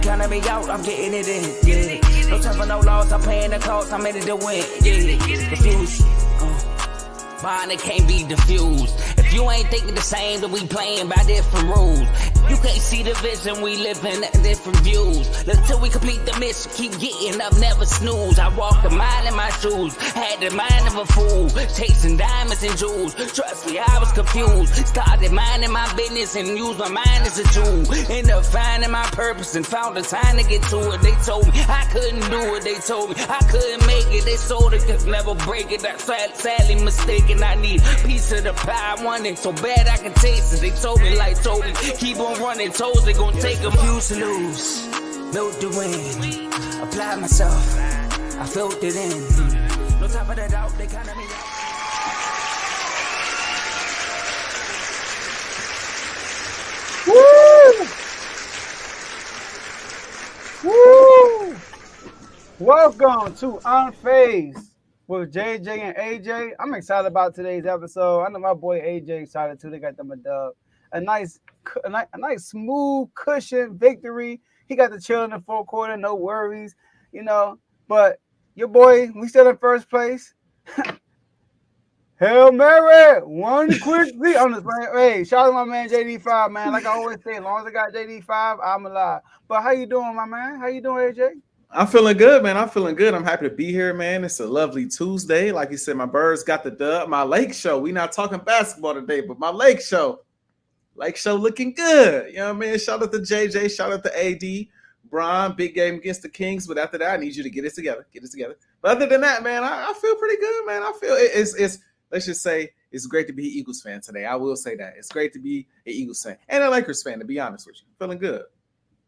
counting me out, I'm getting it in, yeah. No time for no loss, I'm paying the cost, I'm in it to win, yeah. Diffuse, bond, it can't be diffused. If you ain't thinking the same, then we playing by different rules. You can't see the vision, we live in different views. Until we complete the mission, keep getting up, never snooze. I walk the mile in my shoes, had the mind of a fool, chasing diamonds and jewels. Trust me, I was confused. Started minding my business and used my mind as a tool. Ended up finding my purpose and found the time to get to it. They told me I couldn't do it, they told me I couldn't make it. They sold it, could never break it. That's sadly mistaken. I need a piece of the pie, I want it so bad I can taste it. They told me like Toby, keep on running, toes they gon' take them. Used to lose, built to win, applied myself, I felt it in. No time for that doubt, they counted me out. Woo! Welcome to Unfazed with JJ and AJ. I'm excited about today's episode. I know my boy AJ excited too. They got them a dub. A nice smooth cushion victory. He got to chill in the fourth quarter, no worries, you know. But your boy, we still in first place. Hail Mary, one quickly. I'm just playing. Hey, shout out to my man JD5, man. Like I always say, as long as I got JD5, I'm alive. But how you doing, my man? How you doing, AJ? I'm feeling good, man. I'm feeling good. I'm happy to be here, man. It's a lovely Tuesday. Like you said, my birds got the dub. My lake show. We not talking basketball today, but my lake show. Lake show looking good. You know what I mean? Shout out to JJ. Shout out to AD. Bron, big game against the Kings. But after that, I need you to get it together. Get it together. But other than that, man, I feel pretty good, man. I feel it's let's just say it's great to be an Eagles fan today. I will say that. It's great to be an Eagles fan and a Lakers fan, to be honest with you. Feeling good.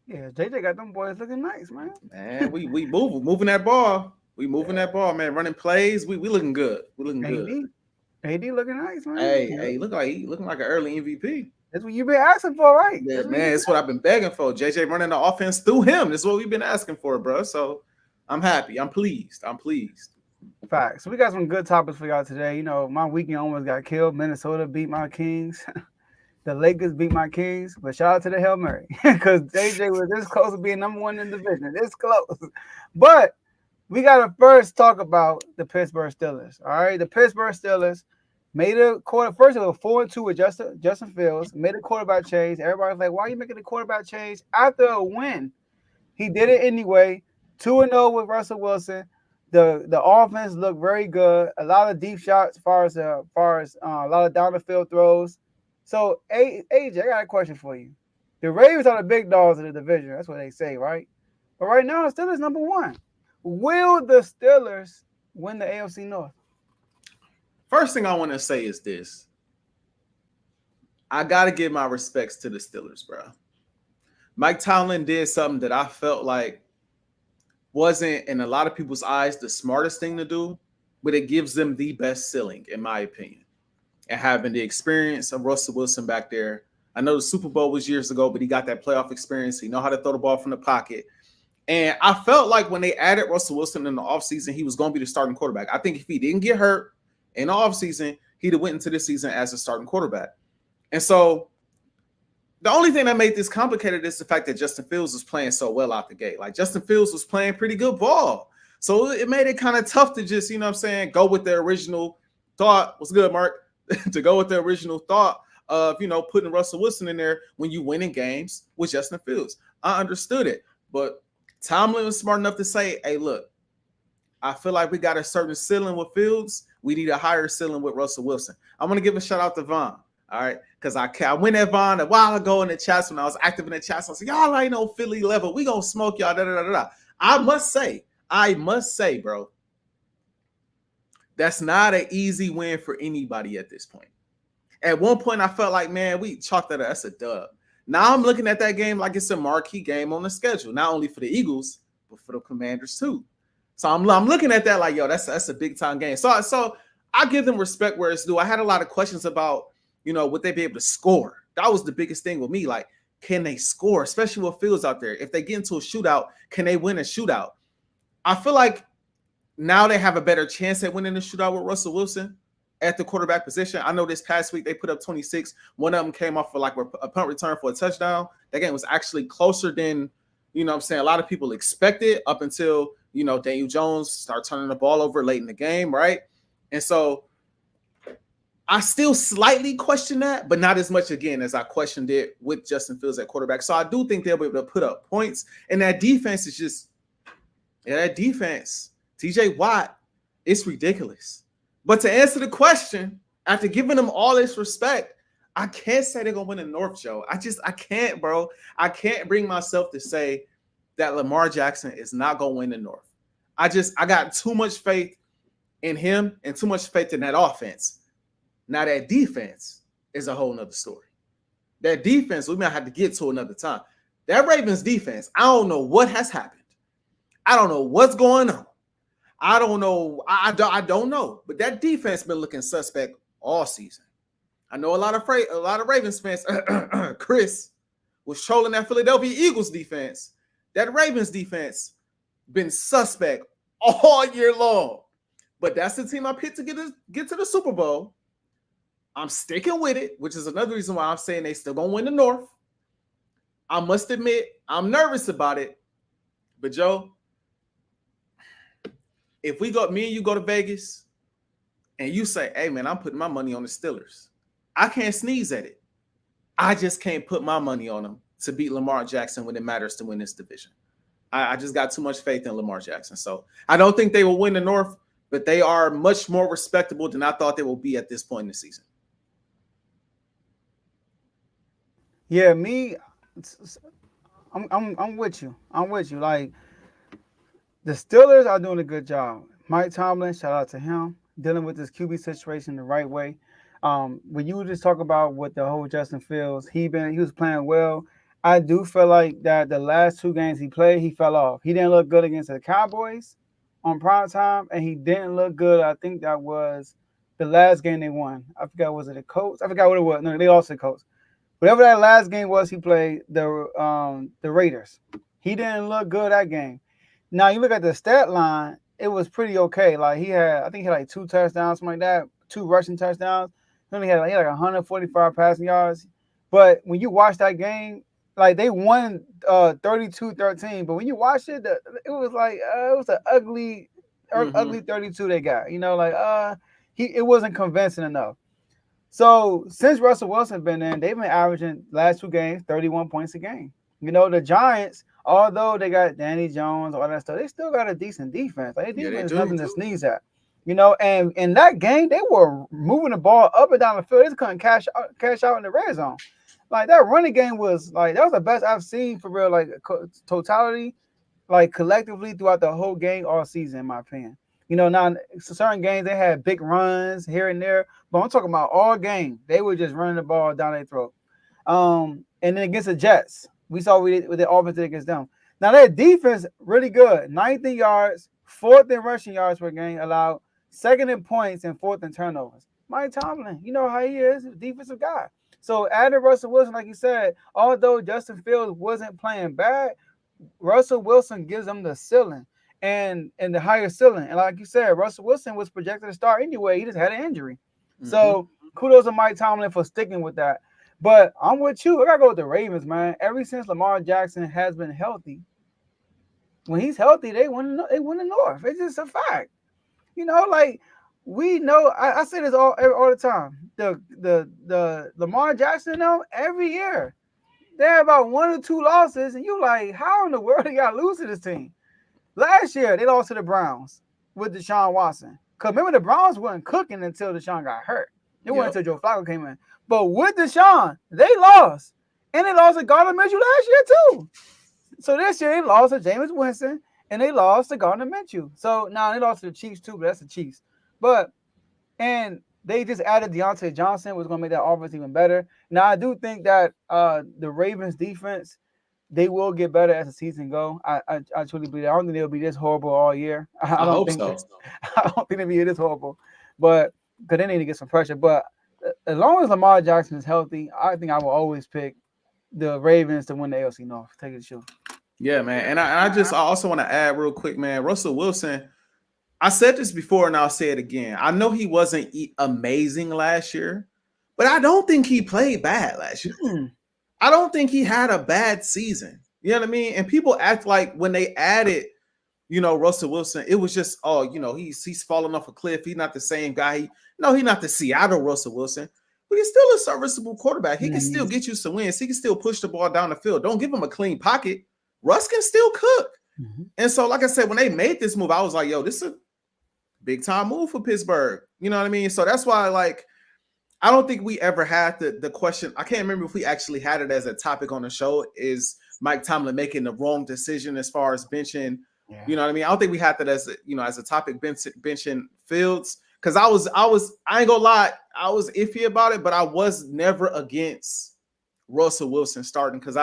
Yeah, JJ got them boys looking nice, man. Man, we moving that ball. We moving that ball, man. Running plays. We looking good. We looking good. AD looking nice, man. Hey, looking like an early MVP. That's what you've been asking for, right? Yeah, man, it's what I've been begging for. JJ running the offense through him. That's what we've been asking for, bro. So I'm happy. I'm pleased. Facts. So we got some good topics for y'all today. You know, my weekend almost got killed. Minnesota beat my Kings. The Lakers beat my Kings. But shout out to the Hail Mary because JJ was this close to being number one in the division. This close. But we got to first talk about the Pittsburgh Steelers. All right, the Pittsburgh Steelers made a quarter. First, it was 4-2 with Justin Fields. Made a quarterback change. Everybody's like, "Why are you making a quarterback change after a win?" He did it anyway. 2-0 with Russell Wilson. The offense looked very good. A lot of deep shots, as far as a lot of down the field throws. So, AJ, I got a question for you. The Ravens are the big dogs of the division. That's what they say, right? But right now, the Steelers number one. Will the Steelers win the AFC North? First thing I want to say is this. I got to give my respects to the Steelers, bro. Mike Tomlin did something that I felt like wasn't, in a lot of people's eyes, the smartest thing to do, but it gives them the best ceiling, in my opinion. And having the experience of Russell Wilson back there. I know the Super Bowl was years ago, but he got that playoff experience. He know how to throw the ball from the pocket. And I felt like when they added Russell Wilson in the offseason, he was going to be the starting quarterback. I think if he didn't get hurt in the offseason, he'd have went into this season as a starting quarterback. And so the only thing that made this complicated is the fact that Justin Fields was playing so well out the gate. Like, Justin Fields was playing pretty good ball. So it made it kind of tough to just, you know what I'm saying, go with the original thought. What's good, Mark? To go with the original thought of, you know, putting Russell Wilson in there when you win in games with Justin Fields. I understood it. But Tomlin was smart enough to say, hey, look, I feel like we got a certain ceiling with Fields. We need a higher ceiling with Russell Wilson. I'm going to give a shout out to Vaughn. All right, because I went at Vaughn a while ago in the chats when I was active in the chats. I was like, y'all ain't no Philly level. We gonna smoke y'all. I must say, bro, that's not an easy win for anybody at this point. At one point, I felt like, man, we chalked that. That's a dub. Now I'm looking at that game like it's a marquee game on the schedule, not only for the Eagles but for the Commanders too. So I'm looking at that like, yo, that's a big time game. So I give them respect where it's due. I had a lot of questions about, you know, would they be able to score? That was the biggest thing with me. Like, can they score, especially with Fields out there? If they get into a shootout, can they win a shootout? I feel like now they have a better chance at winning the shootout with Russell Wilson at the quarterback position. I know this past week they put up 26. One of them came off for like a punt return for a touchdown. That game was actually closer than, You know what I'm saying? A lot of people expect it up until, Daniel Jones start turning the ball over late in the game, right? And so I still slightly question that, but not as much again as I questioned it with Justin Fields at quarterback. So I do think they'll be able to put up points. And that defense is just, that defense, TJ Watt, it's ridiculous. But to answer the question, after giving them all this respect, I can't say they're going to win the North, Joe. I can't, bro. I can't bring myself to say that Lamar Jackson is not going to win the North. I got too much faith in him and too much faith in that offense. Now that defense is a whole nother story. That defense, we might have to get to another time. That Ravens defense, I don't know what has happened. I don't know what's going on. I don't know. I don't know. But that defense been looking suspect all season. I know a lot of Ravens fans, Chris, was trolling that Philadelphia Eagles defense. That Ravens defense been suspect all year long. But that's the team I picked to get to the Super Bowl. I'm sticking with it, which is another reason why I'm saying they still gonna win the North. I must admit, I'm nervous about it. But Joe, if me and you go to Vegas and you say, hey man, I'm putting my money on the Steelers, I can't sneeze at it. I just can't put my money on them to beat Lamar Jackson when it matters to win this division. I just got too much faith in Lamar Jackson. So I don't think they will win the North, but they are much more respectable than I thought they will be at this point in the season. Yeah, I'm with you. I'm with you. Like, the Steelers are doing a good job. Mike Tomlin, shout out to him, dealing with this QB situation the right way. When you just talk about what the whole Justin Fields, he was playing well. I do feel like that the last 2 games he played, he fell off. He didn't look good against the Cowboys on prime time, and he didn't look good. I think that was the last game they won. I forgot, was it the Colts? I forgot what it was. No, they lost to the Colts. Whatever that last game was, he played the Raiders. He didn't look good that game. Now you look at the stat line, it was pretty okay. Like I think he had like 2 touchdowns, something like that, 2 rushing touchdowns. He only had like 145 passing yards. But when you watch that game, like they won 32-13. But when you watch it, it was like it was an ugly 32 they got. It wasn't convincing enough. So since Russell Wilson been in, they've been averaging last 2 games 31 points a game. The Giants, although they got Danny Jones, all that stuff, they still got a decent defense. Like, their defense is nothing to sneeze at. And in that game, they were moving the ball up and down the field. They just couldn't cash out in the red zone. Like, that running game was like, that was the best I've seen for real, like totality, like collectively throughout the whole game all season, in my opinion. Now certain games they had big runs here and there, but I'm talking about all game. They were just running the ball down their throat. And then against the Jets, we saw what the offense did against them. Now their defense really good. 9th in yards, 4th in rushing yards per game allowed, 2nd in points, and 4th in turnovers. Mike Tomlin, you know how he is, a defensive guy. So adding Russell Wilson, like you said, although Justin Fields wasn't playing bad, Russell Wilson gives them the ceiling and the higher ceiling. And like you said, Russell Wilson was projected to start anyway. He just had an injury. Mm-hmm. So kudos to Mike Tomlin for sticking with that. But I'm with you. I got to go with the Ravens, man. Ever since Lamar Jackson has been healthy, when he's healthy, they win the North. It's just a fact. Like, we know, I say this all the time. The Lamar Jackson, every year, they have about 1 or 2 losses, and you're like, how in the world they got to lose to this team? Last year, they lost to the Browns with Deshaun Watson. Because remember, the Browns weren't cooking until Deshaun got hurt. It wasn't until Joe Flacco came in. But with Deshaun, they lost. And they lost to Gardner Minshew last year, too. So this year, they lost to Jameis Winston, and they lost to Gardner Minshew. So now they lost to the Chiefs, too, but that's the Chiefs. And they just added Deontay Johnson, was going to make that offense even better. Now, I do think that the Ravens defense, they will get better as the season go. I truly believe that. I don't think they'll be this horrible all year. I don't think so. I don't think they'll be this horrible. But because they need to get some pressure. But as long as Lamar Jackson is healthy, I think I will always pick the Ravens to win the AFC North. Take it, show. Yeah, man. And I also want to add real quick, man. Russell Wilson, I said this before and I'll say it again. I know he wasn't amazing last year, but I don't think he played bad last year. I don't think he had a bad season. You know what I mean? And people act like when they added, Russell Wilson, it was just, he's falling off a cliff. He's not the same guy. He's not the Seattle Russell Wilson, but he's still a serviceable quarterback. He can still get you some wins. He can still push the ball down the field. Don't give him a clean pocket. Russ can still cook. Mm-hmm. And so, like I said, when they made this move, I was like, yo, this is a big time move for Pittsburgh. You know what I mean? So that's why, I don't think we ever had the question. I can't remember if we actually had it as a topic on the show. Is Mike Tomlin making the wrong decision as far as benching? Yeah. You know what I mean? I don't think we had that as a topic, benching Fields. Because I ain't gonna lie, I was iffy about it, but I was never against Russell Wilson starting because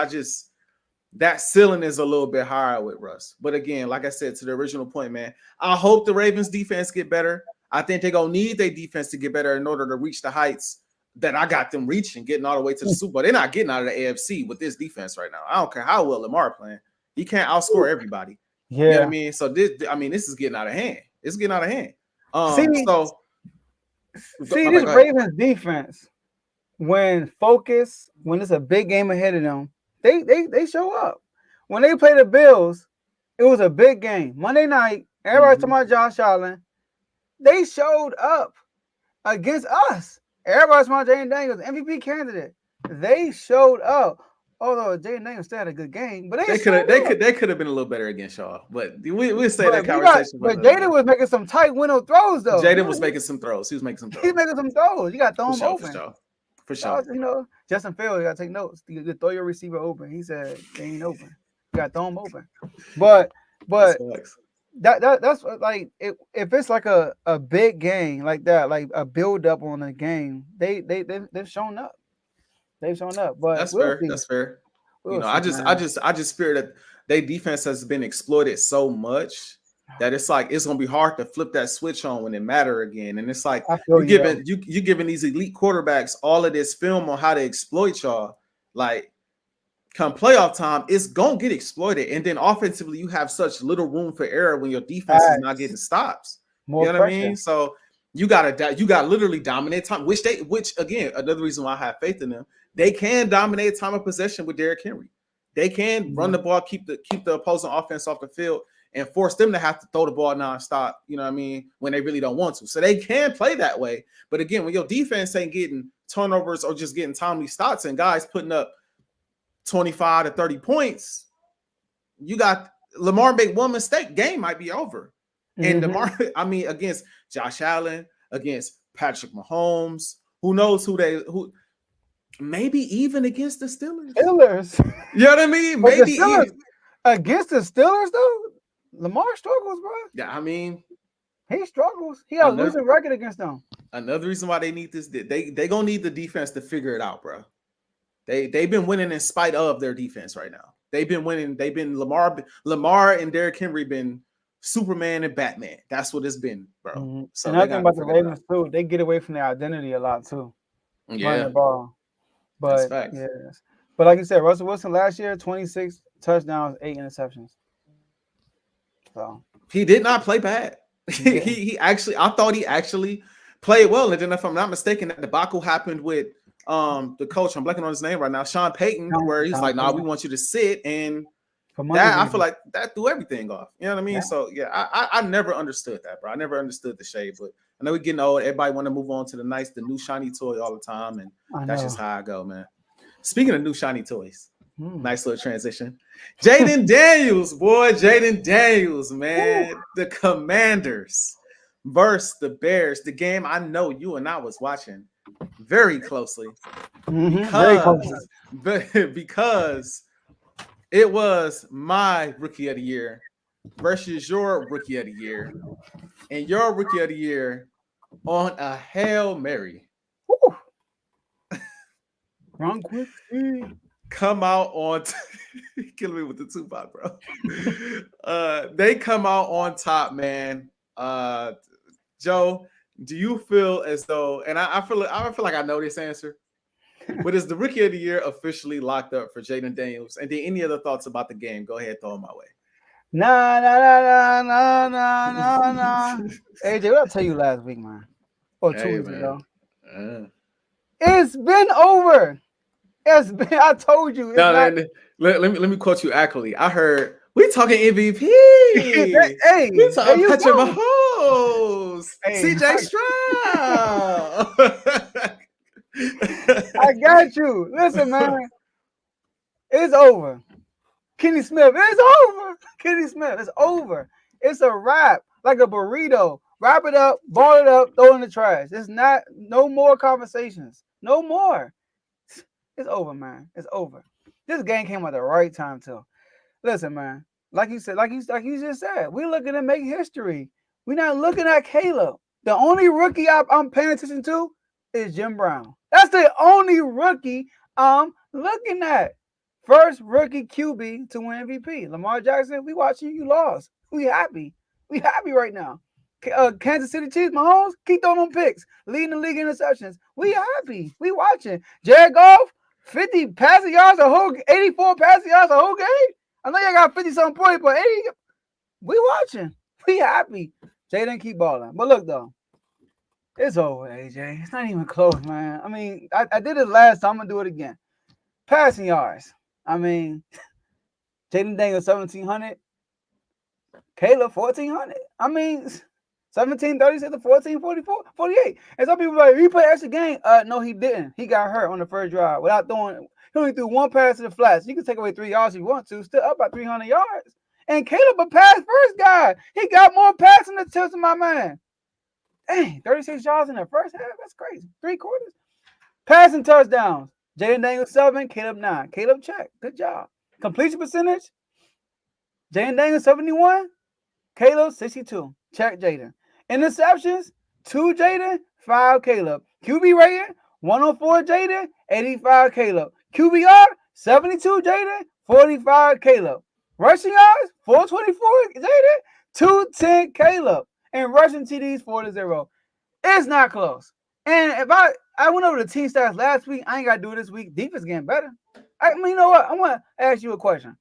that ceiling is a little bit higher with Russ. But again, like I said, to the original point, man, I hope the Ravens defense get better. I think they're gonna need their defense to get better in order to reach the heights that I got them reaching, getting all the way to the Super Bowl. They're not getting out of the AFC with this defense right now. I don't care how well Lamar playing. He can't outscore everybody. Yeah. You know what I mean? So this is getting out of hand. It's getting out of hand. This Ravens defense, when it's a big game ahead of them, they show up. When they play the Bills, it was a big game. Monday night, everybody's talking about Josh Allen. They showed up against us. Everybody's talking about Jaden Daniels, MVP candidate. They showed up. Although Jaden Daniels still had a good game, but they could have been a little better against y'all. But we'll say that conversation. But Jaden was making some tight window throws though. Jaden was making some throws. He was making some throws. He's making some throws. You got to throw him open. For sure. Justin Fields, you got to take notes. You throw your receiver open. He said they ain't open. You got to throw him open. But that's like if it's like a big game like that, like a build up on a game, they've shown up. They've shown up, but that's fair. That's fair. I just fear that their defense has been exploited so much that it's like it's gonna be hard to flip that switch on when it matter again. And it's like you're giving these elite quarterbacks all of this film on how to exploit y'all. Like come playoff time, it's gonna get exploited. And then offensively, you have such little room for error when your defense is not getting stops. You know what I mean? So you gotta literally dominate time, which again, another reason why I have faith in them. They can dominate time of possession with Derrick Henry. They can run the ball, keep the opposing offense off the field, and force them to have to throw the ball nonstop. You know what I mean? When they really don't want to. So they can play that way. But again, when your defense ain't getting turnovers or just getting timely stops and guys putting up 25 to 30 points, you got Lamar make one mistake, game might be over. And against Josh Allen, against Patrick Mahomes, who knows who maybe even against the Steelers. You know what I mean? But maybe against the Steelers, though, Lamar struggles, bro. Yeah, I mean, he struggles. He has a losing record against them. Another reason why they need this, they gonna need the defense to figure it out, bro. They've been winning in spite of their defense right now. They've been winning. They've been Lamar and Derrick Henry been Superman and Batman. That's what it's been, bro. Mm-hmm. So and I think about the Ravens too. They get away from their identity a lot too. Yeah, running the ball. But yes. But like you said, Russell Wilson last year, 26 touchdowns, 8 interceptions. So he did not play bad. he actually, I thought he actually played well. And then if I'm not mistaken, that debacle happened with the coach. I'm blanking on his name right now, Sean Payton, where he's like, "Nah, we want you to sit." And that I feel like that threw everything off. You know what I mean? Yeah. So yeah, I never understood that, bro. I never understood the shade, but I know we're getting old. Everybody want to move on to the new shiny toy all the time, and that's just how I go, man. Speaking of new shiny toys, nice little transition. Jaden Daniels, man. Ooh. The Commanders versus the Bears. The game I know you and I was watching very closely because it was my rookie of the year versus your rookie of the year, and your rookie of the year on a Hail Mary. Wrong quick. Come out on killing me with the Tupac, bro. They come out on top, man. Joe, do you feel as though, and I feel like I know this answer, but is the rookie of the year officially locked up for Jaden Daniels? And then any other thoughts about the game? Go ahead, throw them my way. Nah. AJ, what I tell you last week, man? Or 2 weeks ago. It's been over. I told you. let me quote you accurately. I heard we talking MVP. Hey, We there talking you Patrick go. Mahomes. Hey, CJ Stroud. I got you. Listen, man, it's over. Kenny Smith, it's over. Kenny Smith, it's over. It's a wrap, like a burrito. Wrap it up, ball it up, throw it in the trash. It's not, no more conversations. No more. It's over, man. It's over. This game came at the right time, too. Listen, man, like you said, like you just said, we're looking to make history. We're not looking at Caleb. The only rookie I'm paying attention to is Jim Brown. That's the only rookie I'm looking at. First rookie QB to win MVP. Lamar Jackson, we watching you lost. We happy. We happy right now. Kansas City Chiefs, Mahomes, keep throwing them picks. Leading the league in interceptions. We happy. We watching. Jared Goff, 50 passing yards a whole, 84 passing yards a whole game. I know y'all got 50-something points, but 80, we watching. We happy. Jaden keep balling. But look, though, it's over, AJ. It's not even close, man. I mean, I did it last time. I'm going to do it again. Passing yards. I mean, Jaden Daniels, 1,700. Caleb, 1,400. I mean, 1736 to 1444, 48. And some people are like, he played extra game. No, he didn't. He got hurt on the first drive without throwing. He only threw one pass to the flats. You can take away 3 yards if you want to. Still up by 300 yards. And Caleb a pass first guy. He got more passing attempts than my man. Dang, 36 yards in the first half. That's crazy. 3 quarters. Passing touchdowns. Jaden Daniels 7, Caleb 9. Caleb check. Good job. Completion percentage. Jaden Daniels 71, Caleb 62. Check Jaden. Interceptions, 2 Jaden, 5 Caleb. QB rating, 104 Jaden, 85 Caleb. QBR, 72 Jaden, 45 Caleb. Rushing yards, 424 Jaden, 210 Caleb. And rushing TDs 4-0. It's not close. And if I went over the team stats last week, I ain't got to do it this week. Defense getting better. I mean, you know what? I want to ask you a question.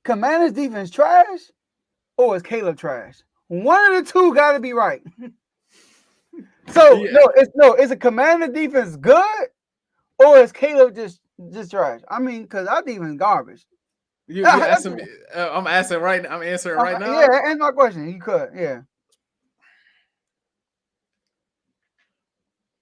Commanders defense trash or is Caleb trash? One of the two got to be right. So yeah. Is a Commander defense good or is Caleb just trash? I mean, because our defense garbage. You asking me? I'm answering right now. Yeah, answer my question. You could, yeah.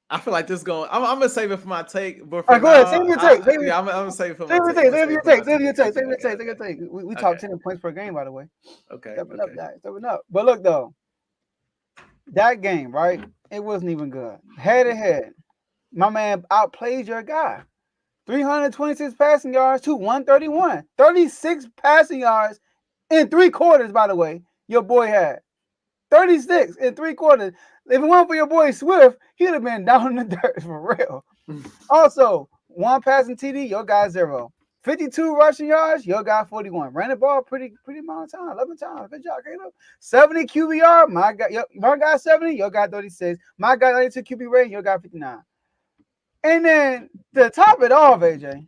I feel like this going. I'm gonna save it for my take. But go ahead. Save your take. I'm gonna save it for my take. Save your take. We talk 10 points per game, by the way. Okay. Stepping up. But look though, that game, right? It wasn't even good. Head to head, my man outplayed your guy. 326 passing yards to 131. 36 passing yards in 3 quarters. By the way, your boy had 36 in 3 quarters. If it weren't for your boy Swift, he'd have been down in the dirt for real. Also, 1 passing TD, your guy 0. 52 rushing yards, your guy 41. Ran the ball pretty amount of time, 11 times. Good job, Caleb. 70 QBR, my guy 70, your guy 36. My guy 92 QB rating, your guy 59. And then to top it off, AJ,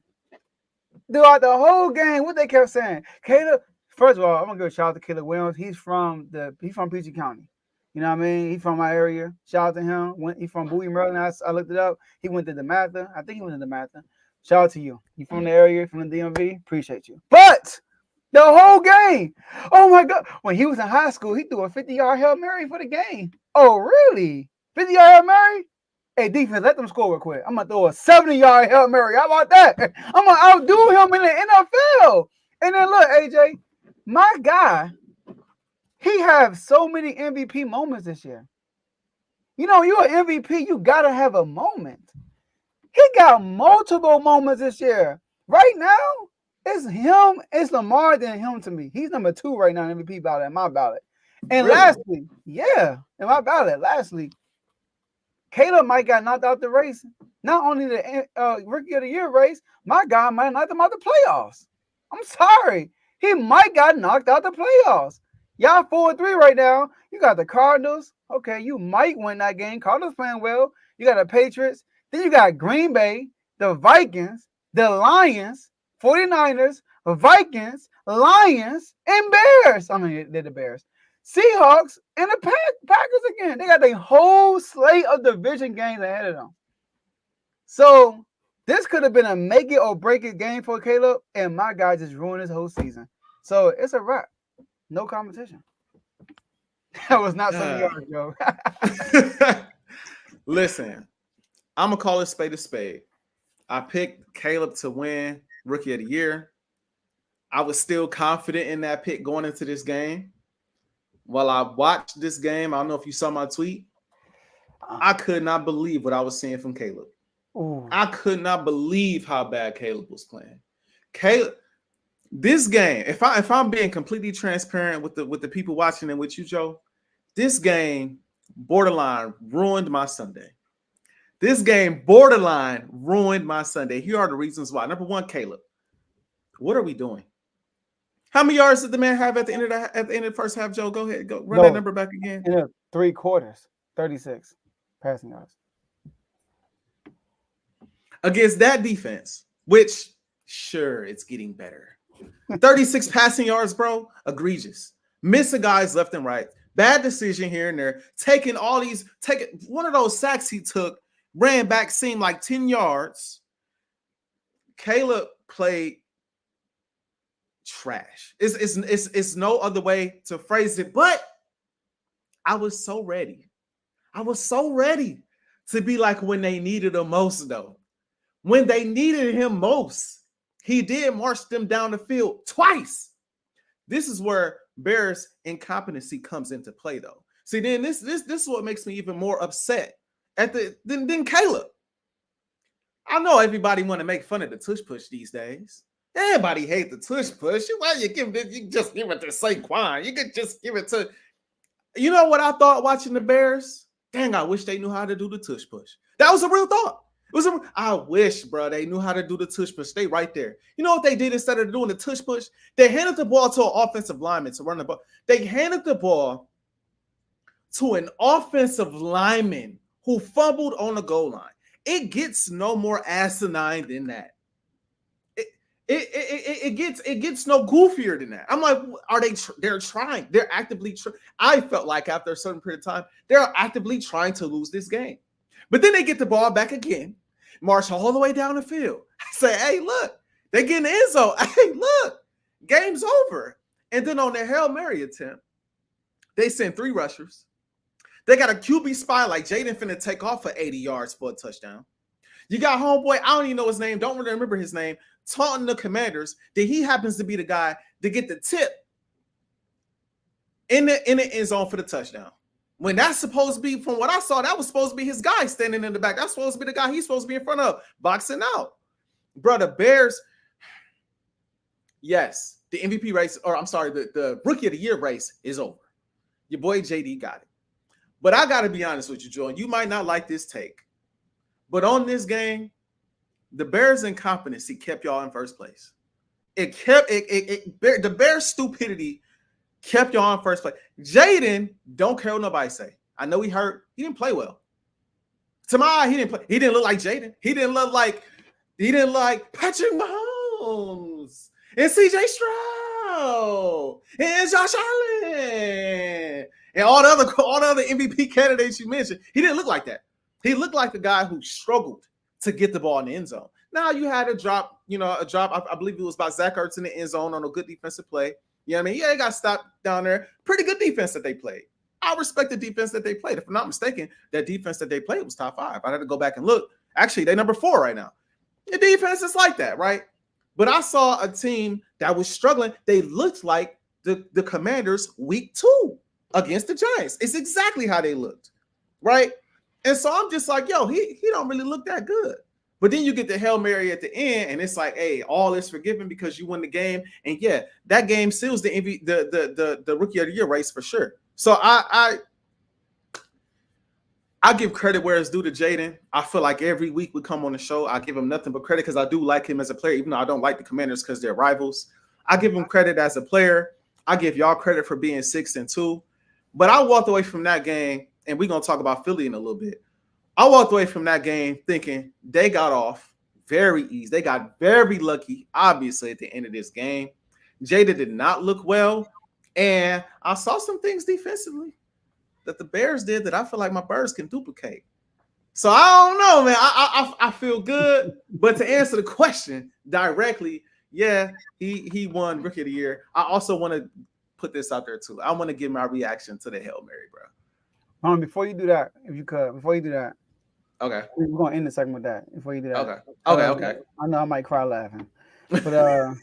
throughout the whole game, what they kept saying, Caleb. First of all, I'm gonna give a shout out to Caleb Williams. He's from PG County. You know what I mean? He's from my area. Shout out to him. He's from Bowie, Maryland. I looked it up. He went to DeMatha. I think he went to DeMatha. Shout out to you. You from the area, from the DMV? Appreciate you. But the whole game, oh my God. When he was in high school, he threw a 50-yard Hail Mary for the game. Oh, really? 50-yard Hail Mary? Hey, defense, let them score real quick. I'm going to throw a 70-yard Hail Mary. How about that? I'm going to outdo him in the NFL. And then look, AJ, my guy, he have so many MVP moments this year. You know, you're an MVP, you got to have a moment. He got multiple moments this year. Right now, it's him, it's Lamar, then him to me. He's number 2 right now in MVP ballot, in my ballot. And really? Lastly, Caleb might got knocked out the race. Not only the Rookie of the Year race, my guy might knock him out the playoffs. I'm sorry. He might got knocked out the playoffs. Y'all 4-3 right now. You got the Cardinals. Okay, you might win that game. Cardinals playing well. You got the Patriots. Then you got Green Bay, the Vikings, the Lions, 49ers, Vikings, Lions, and Bears. I mean, they're the Bears. Seahawks and the Packers again. They got the whole slate of division games ahead of them. So This could have been a make it or break it game for Caleb, and my guy just ruined his whole season. So it's a wrap. No competition. That was not 7 yards, Joe. Listen, I'm gonna call it spade a spade. I picked Caleb to win Rookie of the Year. I was still confident in that pick going into this game. While I watched this game, I don't know if you saw my tweet. I could not believe what I was seeing from Caleb. Ooh. I could not believe how bad Caleb was playing. Caleb, this game, if I'm being completely transparent with the people watching and with you, Joe, this game borderline ruined my Sunday. This game borderline ruined my Sunday. Here are the reasons why. Number one, Caleb, what are we doing? How many yards did the man have at the end of the first half, Joe? Go ahead, go run that number back again. In the 3 quarters, 36 passing yards. Against that defense, which sure it's getting better. 36 passing yards, bro. Egregious. Missing guys left and right. Bad decision here and there. Taking one of those sacks he took, ran back, seemed like 10 yards. Caleb played trash. It's no other way to phrase it, but I was so ready. I was so ready to be like when they needed him most, though. When they needed him most, he did march them down the field twice. This is where Bears' incompetency comes into play, though. See, then this is what makes me even more upset than Caleb. I know everybody want to make fun of the tush push these days. Everybody hate the tush push. Why you just give it to Saquon? You could just give it to. You know what I thought watching the Bears? Dang, I wish they knew how to do the tush push. That was a real thought. I wish, bro, they knew how to do the tush push. Stay right there. You know what they did instead of doing the tush push? They handed the ball to an offensive lineman to run the ball. They handed the ball to an offensive lineman who fumbled on the goal line. It gets no more asinine than that. It gets no goofier than that. I'm like, they're trying. They're actively trying. I felt like after a certain period of time, they're actively trying to lose this game. But then they get the ball back again, march all the way down the field. I say, hey, look, they get in the end zone. Hey, look, game's over. And then on their Hail Mary attempt, they send 3 rushers. They got a QB spy like Jaden finna take off for 80 yards for a touchdown. You got homeboy, I don't even know his name, don't really remember his name, taunting the Commanders that he happens to be the guy to get the tip in the end zone for the touchdown. When that's supposed to be, from what I saw, that was supposed to be his guy standing in the back. That's supposed to be the guy he's supposed to be in front of, boxing out. Brother, Bears, yes, the MVP race, or I'm sorry, the Rookie of the Year race is over. Your boy JD got it. But I got to be honest with you, Joe, and you might not like this take, but on this game, the Bears' incompetency kept y'all in first place. The Bears' stupidity kept y'all in first place. Jaden, don't care what nobody say. I know he hurt. He didn't play well. To my eye, he didn't play. He didn't look like Jaden. He didn't look like Patrick Mahomes and CJ Stroud and Josh Allen and all the other MVP candidates you mentioned. He didn't look like that. He looked like the guy who struggled to get the ball in the end zone. Now you had a drop. I believe it was by Zach Ertz in the end zone on a good defensive play. You know what I mean? Yeah, they got stopped down there. Pretty good defense that they played. I respect the defense that they played. If I'm not mistaken, that defense that they played was top 5. I had to go back and look. Actually, they're number 4 right now. The defense is like that, right? But I saw a team that was struggling. They looked like the Commanders week 2 against the Giants. It's exactly how they looked, right? And so I'm just like, yo, he don't really look that good. But then you get the Hail Mary at the end, and it's like, hey, all is forgiven because you win the game. And yeah, that game seals the Rookie of the Year race for sure. So I give credit where it's due to Jaden. I feel like every week we come on the show, I give him nothing but credit because I do like him as a player, even though I don't like the Commanders because they're rivals. I give him credit as a player. I give y'all credit for being 6-2. But I walked away from that game, and we're going to talk about Philly in a little bit. I walked away from that game thinking they got off very easy. They got very lucky, obviously, at the end of this game. Jada did not look well, and I saw some things defensively that the Bears did that I feel like my Bears can duplicate. So I don't know, man. I feel good, but to answer the question directly, yeah, he won Rookie of the Year. I also want to put this out there too. I want to give my reaction to the Hail Mary, bro. Before you do that, if you could, before you do that, Okay. we're gonna end the segment with that. Before you do that, Okay. Okay. I know I might cry laughing, but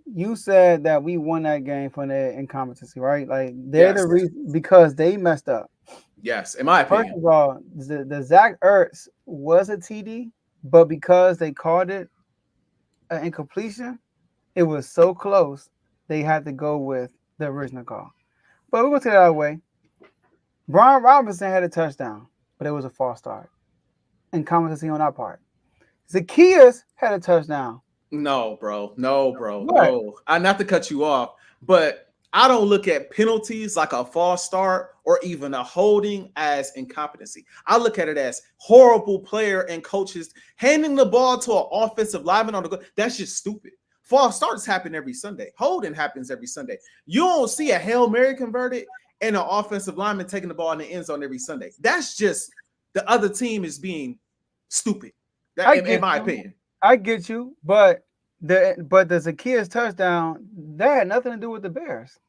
you said that we won that game for their incompetency, right? Like they're the reason because they messed up. Yes, in my opinion. First of all, the Zach Ertz was a TD, but because they called it an incompletion, it was so close they had to go with the original call. But we're gonna take that out of the way. Brian Robinson had a touchdown, but it was a false start. Incompetency on our part. Zacchaeus had a touchdown. No, bro. No. I not to cut you off, but I don't look at penalties like a false start or even a holding as incompetency. I look at it as horrible player and coaches handing the ball to an offensive lineman on the goal. That's just stupid. False starts happen every Sunday. Holding happens every Sunday. You don't see a Hail Mary converted and an offensive lineman taking the ball in the end zone every Sunday. That's just the other team is being stupid. In my opinion. I get you, but the Zacchaeus touchdown, that had nothing to do with the Bears.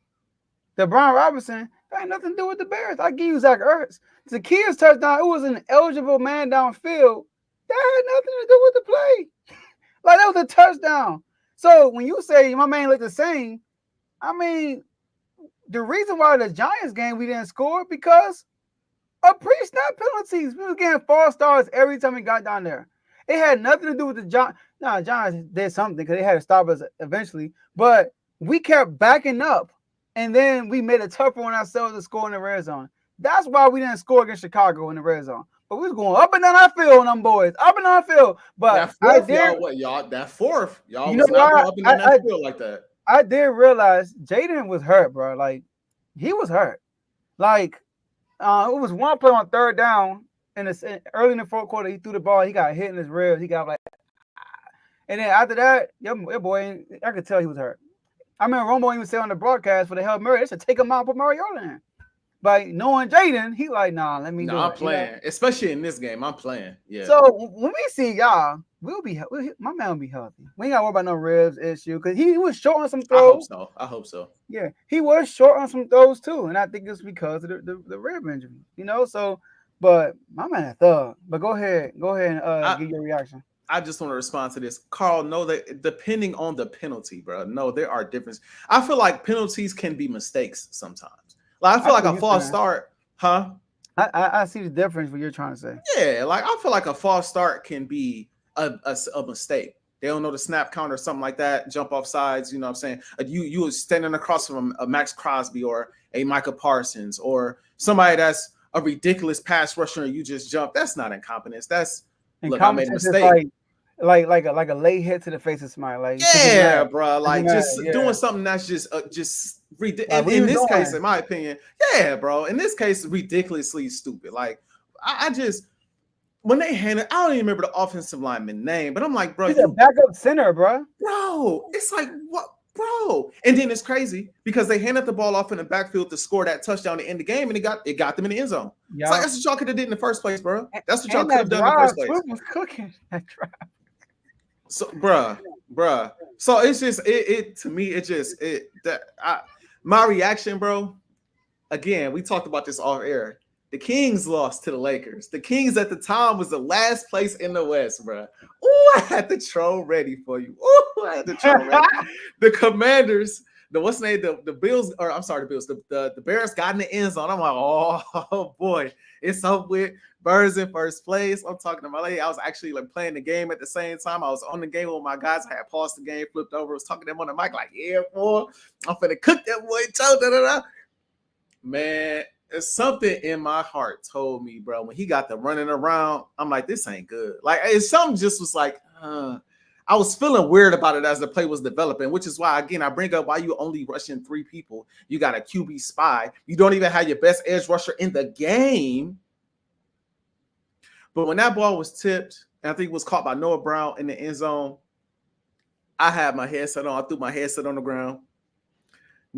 The Brian Robinson, that had nothing to do with the Bears. I give you Zach Ertz. Zacchaeus touchdown, it was an eligible man downfield. That had nothing to do with the play. Like, that was a touchdown. So when you say my man looked the same, I mean, the reason why the Giants game we didn't score because of pre-snap penalties. We were getting false starts every time we got down there. It had nothing to do with the Giants. No, Giants did something because they had to stop us eventually. But we kept backing up, and then we made it tougher on ourselves to score in the red zone. That's why we didn't score against Chicago in the red zone. But we was going up and down our field on them boys, up and down our field. But that fourth, y'all you know was not why? up and down that field like that. I did realize Jaden was hurt, bro. Like, he was hurt. Like, it was one play on third down. Early in the fourth quarter, he threw the ball. He got hit in his ribs. He got like, and then after that, your boy, I could tell he was hurt. I remember Romo even said on the broadcast for the Hail Mary, they should take him out and put Mariota in. But knowing Jaden, he like, nah, let me do it. I'm playing, especially in this game. I'm playing. Yeah. So when we see y'all, my man will be healthy. We ain't got to worry about no ribs issue because he was short on some throws. I hope so. Yeah, he was short on some throws too, and I think it's because of the rib injury. You know, so. But my man a thug. But go ahead and give your reaction. I just want to respond to this. Carl, no, that depending on the penalty, bro. No, there are differences. I feel like penalties can be mistakes sometimes. Like I feel like a false start, huh? I see the difference what you're trying to say. Yeah, like I feel like a false start can be a mistake. They don't know the snap count or something like that, jump off sides, you know what I'm saying? You were standing across from a Max Crosby or a Micah Parsons or somebody that's a ridiculous pass rusher and you just jump. That's not incompetence. That's look, I made a mistake. Like a late hit to the face of somebody. Like yeah, bro. Like just doing something that's just ridiculous. In this case, in my opinion, yeah, bro. In this case, ridiculously stupid. Like I just when they handed, I don't even remember the offensive lineman name, but I'm like, bro, he's a backup center, bro. Bro, it's like what? Bro, and then it's crazy because they handed the ball off in the backfield to score that touchdown to end the game, and it got them in the end zone. Yep. It's like that's what y'all could have did in the first place, bro. That's what y'all could have done in the first place. Was cooking that drive. So, bruh. So it's just it to me. My reaction, bro. Again, we talked about this off air. The Kings lost to the Lakers. The Kings at the time was the last place in the West, bro. Oh, I had the troll ready for you. Oh, I had the troll ready. The Commanders, the Bills, or I'm sorry, the Bills, the Bears got in the end zone. I'm like, oh boy, it's up with Birds in first place. I'm talking to my lady. I was actually like playing the game at the same time. I was on the game with my guys. I had paused the game, flipped over, was talking to them on the mic, like, yeah, boy, I'm finna cook that boy. Man. Something in my heart told me, bro, when he got the running around, I'm like, this ain't good. Like, something just was like, I was feeling weird about it as the play was developing, which is why, again, I bring up why you only rushing 3 people. You got a QB spy. You don't even have your best edge rusher in the game. But when that ball was tipped, and I think it was caught by Noah Brown in the end zone, I had my headset on. I threw my headset on the ground.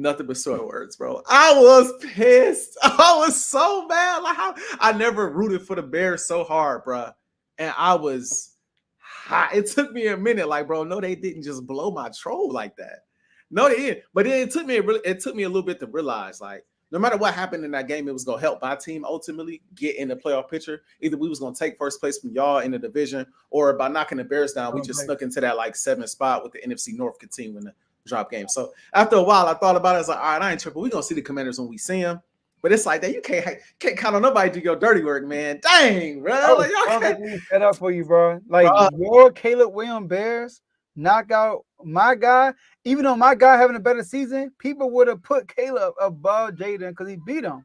Nothing but swear words, bro. I was pissed. I was so mad. Like I never rooted for the Bears so hard, bro. And I was hot. It took me a minute, like, bro. No, they didn't just blow my troll like that. No, they didn't. But then it took me a little bit to realize, like, no matter what happened in that game, it was gonna help my team ultimately get in the playoff picture. Either we was gonna take first place from y'all in the division, or by knocking the Bears down, we just snuck into that like 7th spot with the NFC North continuing to drop game. So after a while, I thought about it. I was like, all right, I ain't tripping. We're gonna see the Commanders when we see them. But it's like that you can't count on nobody to do your dirty work, man. Dang, bro. Like, y'all can't set up for you, bro. Like your Caleb Williams Bears knock out my guy. Even though my guy having a better season, people would have put Caleb above Jaden because he beat him.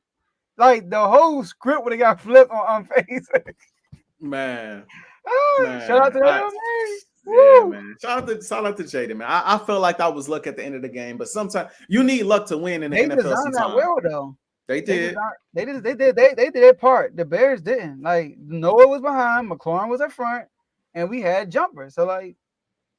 Like the whole script would have got flipped on Unfazed. Man. Shout out to that man. Yeah, man. Shout out to Jaden, man. I felt like that was luck at the end of the game, but sometimes you need luck to win in the NFL. They designed that well, though. They did. They did their part. The Bears didn't. Like Noah was behind, McLaurin was up front, and we had jumpers. So like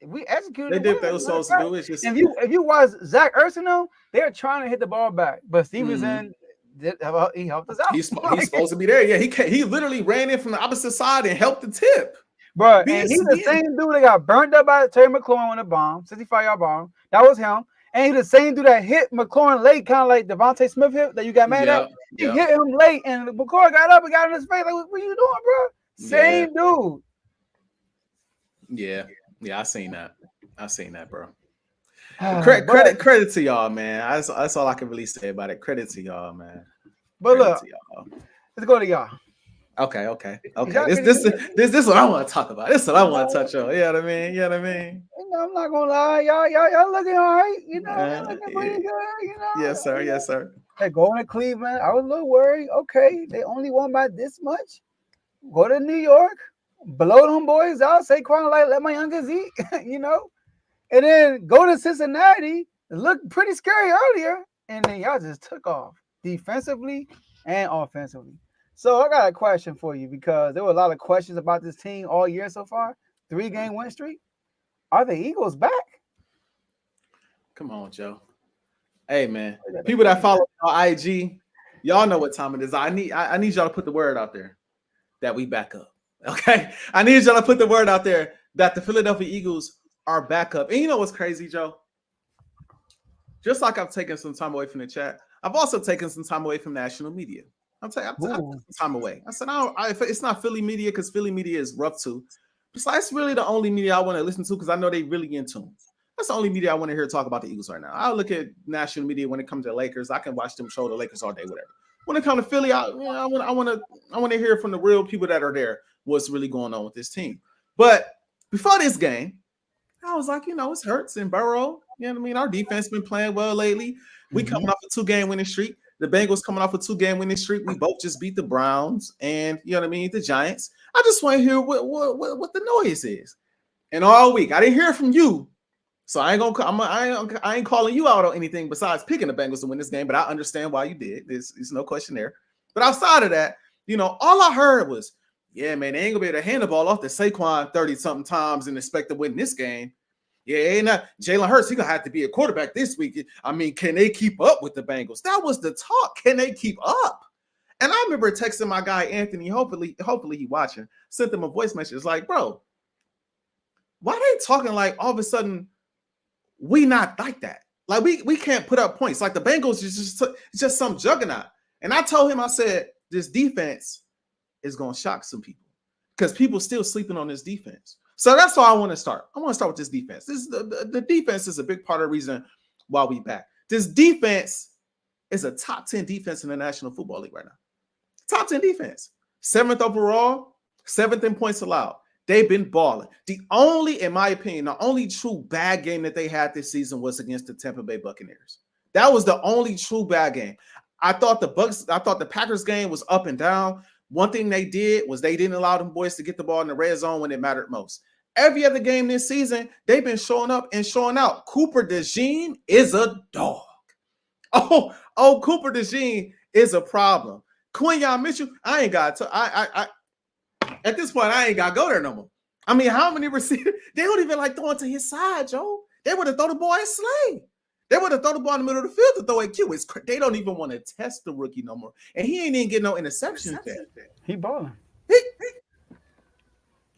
we executed. They did what they were supposed to do. It's just if you watch Zach Ertz, they're trying to hit the ball back, but Stevenson he helped us out. He's supposed to be there. Yeah, he literally ran in from the opposite side and helped the tip. Bro, and he's the same dude that got burned up by Terry McLaurin on a bomb, 65-yard bomb. That was him. And he's the same dude that hit McLaurin late, kind of like Devontae Smith hit that you got mad at. He hit him late, and McLaurin got up and got in his face. Like, what are you doing, bro? Same dude. Yeah, I seen that, bro. Credit to y'all, man. That's all I can really say about it. Credit to y'all, man. But look, let's go to y'all. Okay. This what I want to talk about. This is what I want to touch on. You know what I mean? I'm not gonna lie, y'all looking all right. Looking pretty good. Yes, sir. Hey, going to Cleveland, I was a little worried. Okay, they only won by this much. Go to New York, blow them boys out. Saquon like let my youngest eat. And then go to Cincinnati. It looked pretty scary earlier, and then y'all just took off defensively and offensively. So I got a question for you because there were a lot of questions about this team all year so far. 3-game win streak. Are the Eagles back? Come on, Joe. Hey, man. People that follow our IG, y'all know what time it is. I need y'all to put the word out there that we back up. Okay? I need y'all to put the word out there that the Philadelphia Eagles are back up. And you know what's crazy, Joe? Just like I've taken some time away from the chat, I've also taken some time away from national media. I'm taking some time away. I said, if it's not Philly media, because Philly media is rough too. It's really the only media I want to listen to because I know they really in tune. That's the only media I want to hear talk about the Eagles right now. I'll look at national media when it comes to the Lakers. I can watch them show the Lakers all day, whatever. When it comes to Philly, I want to hear from the real people that are there what's really going on with this team. But before this game, I was like, it's Hurts and Burrow. You know what I mean? Our defense been playing well lately. We coming off a 2-game winning streak. The Bengals coming off a 2-game winning streak. We both just beat the Browns and the Giants. I just want to hear what the noise is. And all week, I didn't hear from you, so I ain't calling you out on anything besides picking the Bengals to win this game. But I understand why you did. There's no question there. But outside of that, all I heard was, yeah, man, they ain't gonna be able to hand the ball off to Saquon 30-something times and expect to win this game. Yeah, not Jalen Hurts. He gonna have to be a quarterback this week. I mean, can they keep up with the Bengals? That was the talk. Can they keep up? And I remember texting my guy Anthony. Hopefully he watching. Sent him a voice message. It's like, bro, why are they talking like all of a sudden we not like that? Like we can't put up points. Like the Bengals is just some juggernaut. And I told him, I said, this defense is gonna shock some people because people still sleeping on this defense. So that's why I want to start. I want to start with this defense. The defense is a big part of the reason why we back. This defense is a top 10 defense in the National Football League right now. Top 10 defense. 7th overall, 7th in points allowed. They've been balling. In my opinion, the only true bad game that they had this season was against the Tampa Bay Buccaneers. That was the only true bad game. I thought the Packers game was up and down. One thing they did was they didn't allow them boys to get the ball in the red zone when it mattered most. Every other game this season, they've been showing up and showing out. Cooper DeJean is a dog. Oh, Cooper DeJean is a problem. Quinyon Mitchell, I ain't got to. I at this point, I ain't got to go there no more. I mean, how many receivers? They don't even like throwing to his side, Joe. They would have thrown the ball at Slay. They would have thrown the ball in the middle of the field to throw a Q. They don't even want to test the rookie no more. And he ain't even getting no interceptions yet. He balling. He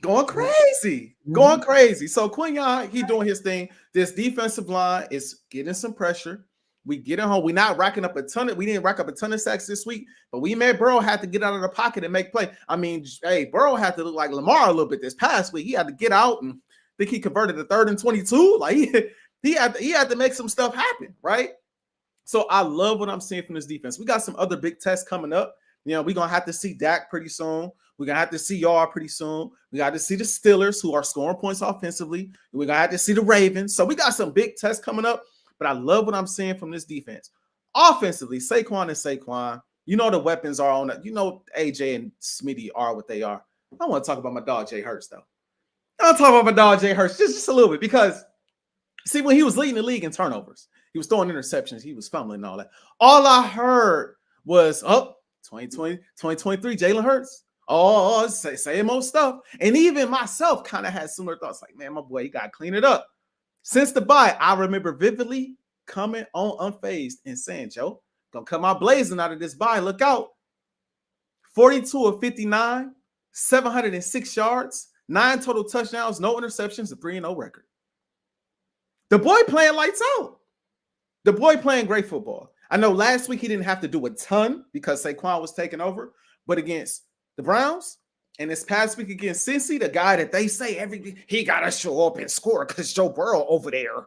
going crazy. Going crazy. So Quinyon, he doing his thing. This defensive line is getting some pressure. We get home. We not racking up a ton of. We didn't rack up a ton of sacks this week, but we made Burrow had to get out of the pocket and make play. I mean, hey, Burrow had to look like Lamar a little bit this past week. He had to get out and think he converted a 3rd and 22. Like he had to make some stuff happen, right? So I love what I'm seeing from this defense. We got some other big tests coming up. You know, we're gonna have to see Dak pretty soon. We're gonna have to see y'all pretty soon. We got to see the Steelers, who are scoring points offensively. We're gonna have to see the Ravens. So we got some big tests coming up. But I love what I'm seeing from this defense. Offensively, Saquon. You know the weapons are on it. You know AJ and Smitty are what they are. I want to talk about my dog Jay Hurts, though. I want to talk about my dog Jay Hurts just a little bit because, see, when he was leading the league in turnovers, he was throwing interceptions, he was fumbling and all that. All I heard was, 2023, Jalen Hurts. Oh, same old stuff. And even myself kind of had similar thoughts like, man, my boy, you got to clean it up. Since the bye, I remember vividly coming on Unfazed and saying, Joe, gonna come out blazing out of this bye. Look out. 42 of 59, 706 yards, 9 total touchdowns, no interceptions, a 3-0 record. The boy playing lights out. The boy playing great football. I know last week he didn't have to do a ton because Saquon was taking over, but against the Browns, and this past week against Cincy, the guy that they say he got to show up and score because Joe Burrow over there,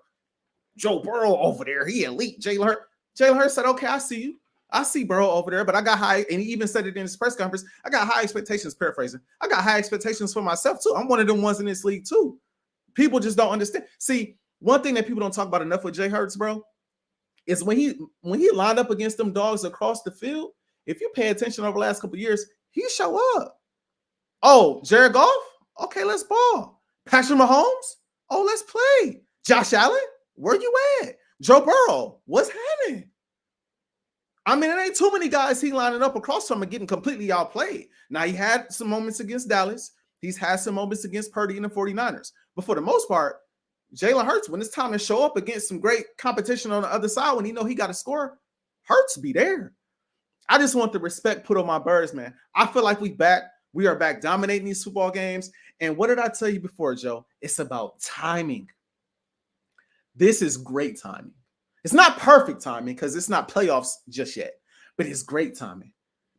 he elite. Jalen Hurts said, okay, I see you. I see Burrow over there, but I got high, and he even said it in his press conference, I got high expectations, paraphrasing. I got high expectations for myself, too. I'm one of them ones in this league, too. People just don't understand. See, one thing that people don't talk about enough with Jay Hurts, bro, is when he lined up against them dogs across the field, if you pay attention over the last couple of years, he show up. Oh, Jared Goff? Okay, let's ball. Patrick Mahomes? Oh, let's play. Josh Allen? Where you at? Joe Burrow? What's happening? I mean, it ain't too many guys he lining up across from and getting completely outplayed. Now, he had some moments against Dallas. He's had some moments against Purdy and the 49ers. But for the most part, Jalen Hurts, when it's time to show up against some great competition on the other side, when he know he got to score, Hurts be there. I just want the respect put on my birds, man. I feel like we are back dominating these football games. And what did I tell you before, Joe? It's about timing. This is great timing. It's not perfect timing because it's not playoffs just yet, but it's great timing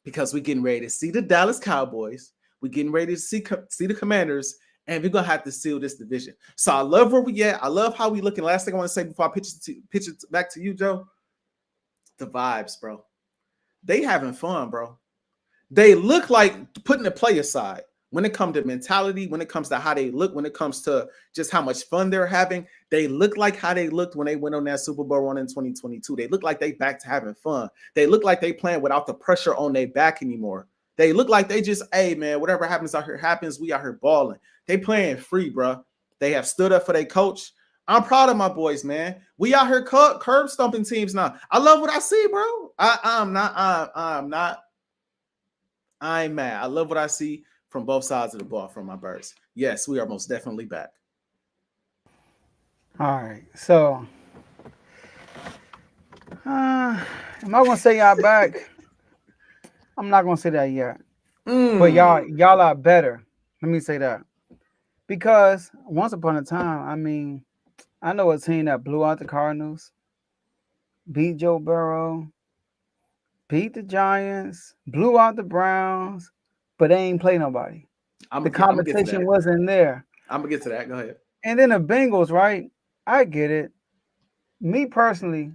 because we're getting ready to see the Dallas Cowboys. We're getting ready to see the Commanders, and we're going to have to seal this division. So I love where we at. I love how we looking. Last thing I want to say before I pitch it back to you, Joe, the vibes, bro. They having fun, bro. They look like, putting the play aside, when it comes to mentality, when it comes to how they look, when it comes to just how much fun they're having, they look like how they looked when they went on that Super Bowl run in 2022. They look like they back to having fun. They look like they playing without the pressure on their back anymore. They look like they just, hey, man, whatever happens out here happens. We out here balling. They playing free, bro. They have stood up for their coach. I'm proud of my boys, man. We out here curb stomping teams now. I love what I see, bro. I'm mad. I love what I see from both sides of the ball from my birds. Yes, we are most definitely back. All right. So, am I going to say y'all back? I'm not going to say that yet. But y'all are better. Let me say that. Because once upon a time, I mean, I know a team that blew out the Cardinals, beat Joe Burrow, beat the Giants, blew out the Browns, but they ain't play nobody. The competition wasn't there. I'm going to get to that. Go ahead. And then the Bengals, right? I get it. Me personally,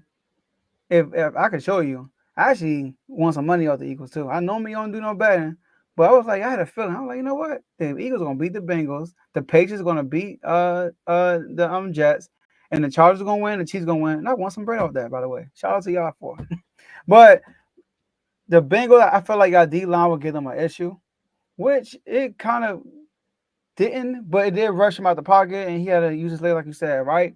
if I could show you, I actually want some money off the Eagles too. I normally don't do no betting, but I was like, I had a feeling. I was like, you know what? The Eagles are going to beat the Bengals. The Patriots are going to beat the Jets. And the Chargers are going to win. The Chiefs are going to win. And I want some bread off that, by the way. Shout out to y'all for it. But the Bengals, I felt like our D-line would give them an issue, which it kind of didn't, but it did rush him out the pocket, and he had to use his leg, like you said, right?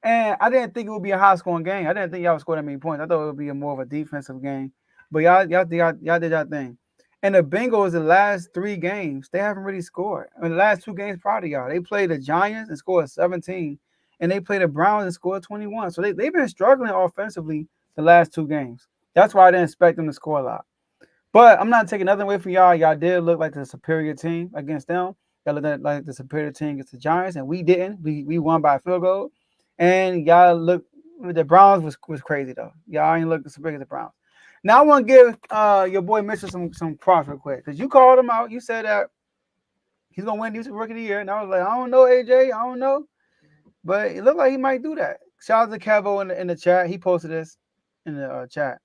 And I didn't think it would be a high-scoring game. I didn't think y'all would score that many points. I thought it would be more of a defensive game. But y'all did y'all thing. And the Bengals, the last 3 games, they haven't really scored. I mean, the last 2 games prior to y'all, they played the Giants and scored 17. and they played the Browns and scored 21. So they've been struggling offensively the last 2 games. That's why I didn't expect them to score a lot. But I'm not taking nothing away from y'all. Y'all did look like the superior team against them. Y'all looked like the superior team against the Giants, and we didn't. We won by a field goal. And y'all look, the Browns was crazy though. Y'all ain't look as big as the Browns. Now I want to give your boy Mitchell some props real quick, because you called him out. You said that he's gonna win Defensive Rookie of the Year, and I was like, I don't know, AJ, I don't know, but it looked like he might do that. Shout out to Cavo in the chat. He posted this in the chat.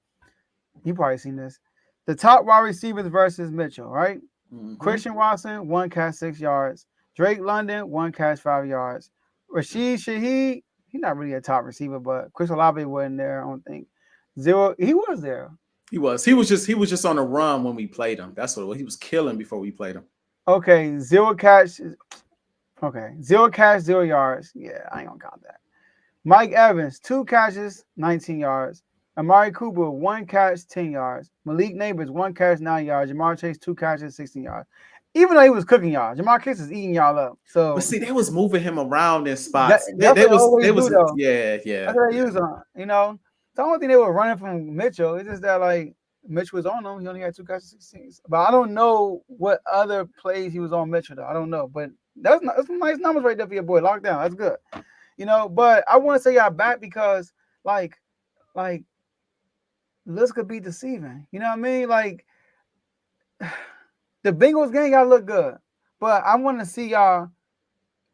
You probably seen this. The top wide receivers versus Mitchell, right? Mm-hmm. Christian Watson, 1 catch, 6 yards. Drake London, 1 catch, 5 yards. Rashid Shaheed, he's not really a top receiver, but Chris Olave wasn't there, I don't think. 0, he was there. He was just on a run when we played him. That's what he was killing before we played him. Okay, 0 catch. Okay, 0 catch, 0 yards. Yeah, I ain't gonna count that. Mike Evans, 2 catches, 19 yards. Amari Cooper, 1 catch, 10 yards. Malik Neighbors, 1 catch, 9 yards. Jamar Chase, 2 catches, 16 yards. Even though he was cooking y'all, Jamar Chase is eating y'all up. So, but see, they was moving him around in spots. That's they what was yeah. That's what they use on. You know, the only thing they were running from Mitchell is just that like Mitch was on him. He only had 2 catches, 16. But I don't know what other plays he was on Mitchell though. I don't know, but that's some nice numbers right there for your boy. Lockdown, that's good. You know, but I want to say y'all back because like this could be deceiving. You know what I mean? Like the Bengals game, y'all look good, but I want to see y'all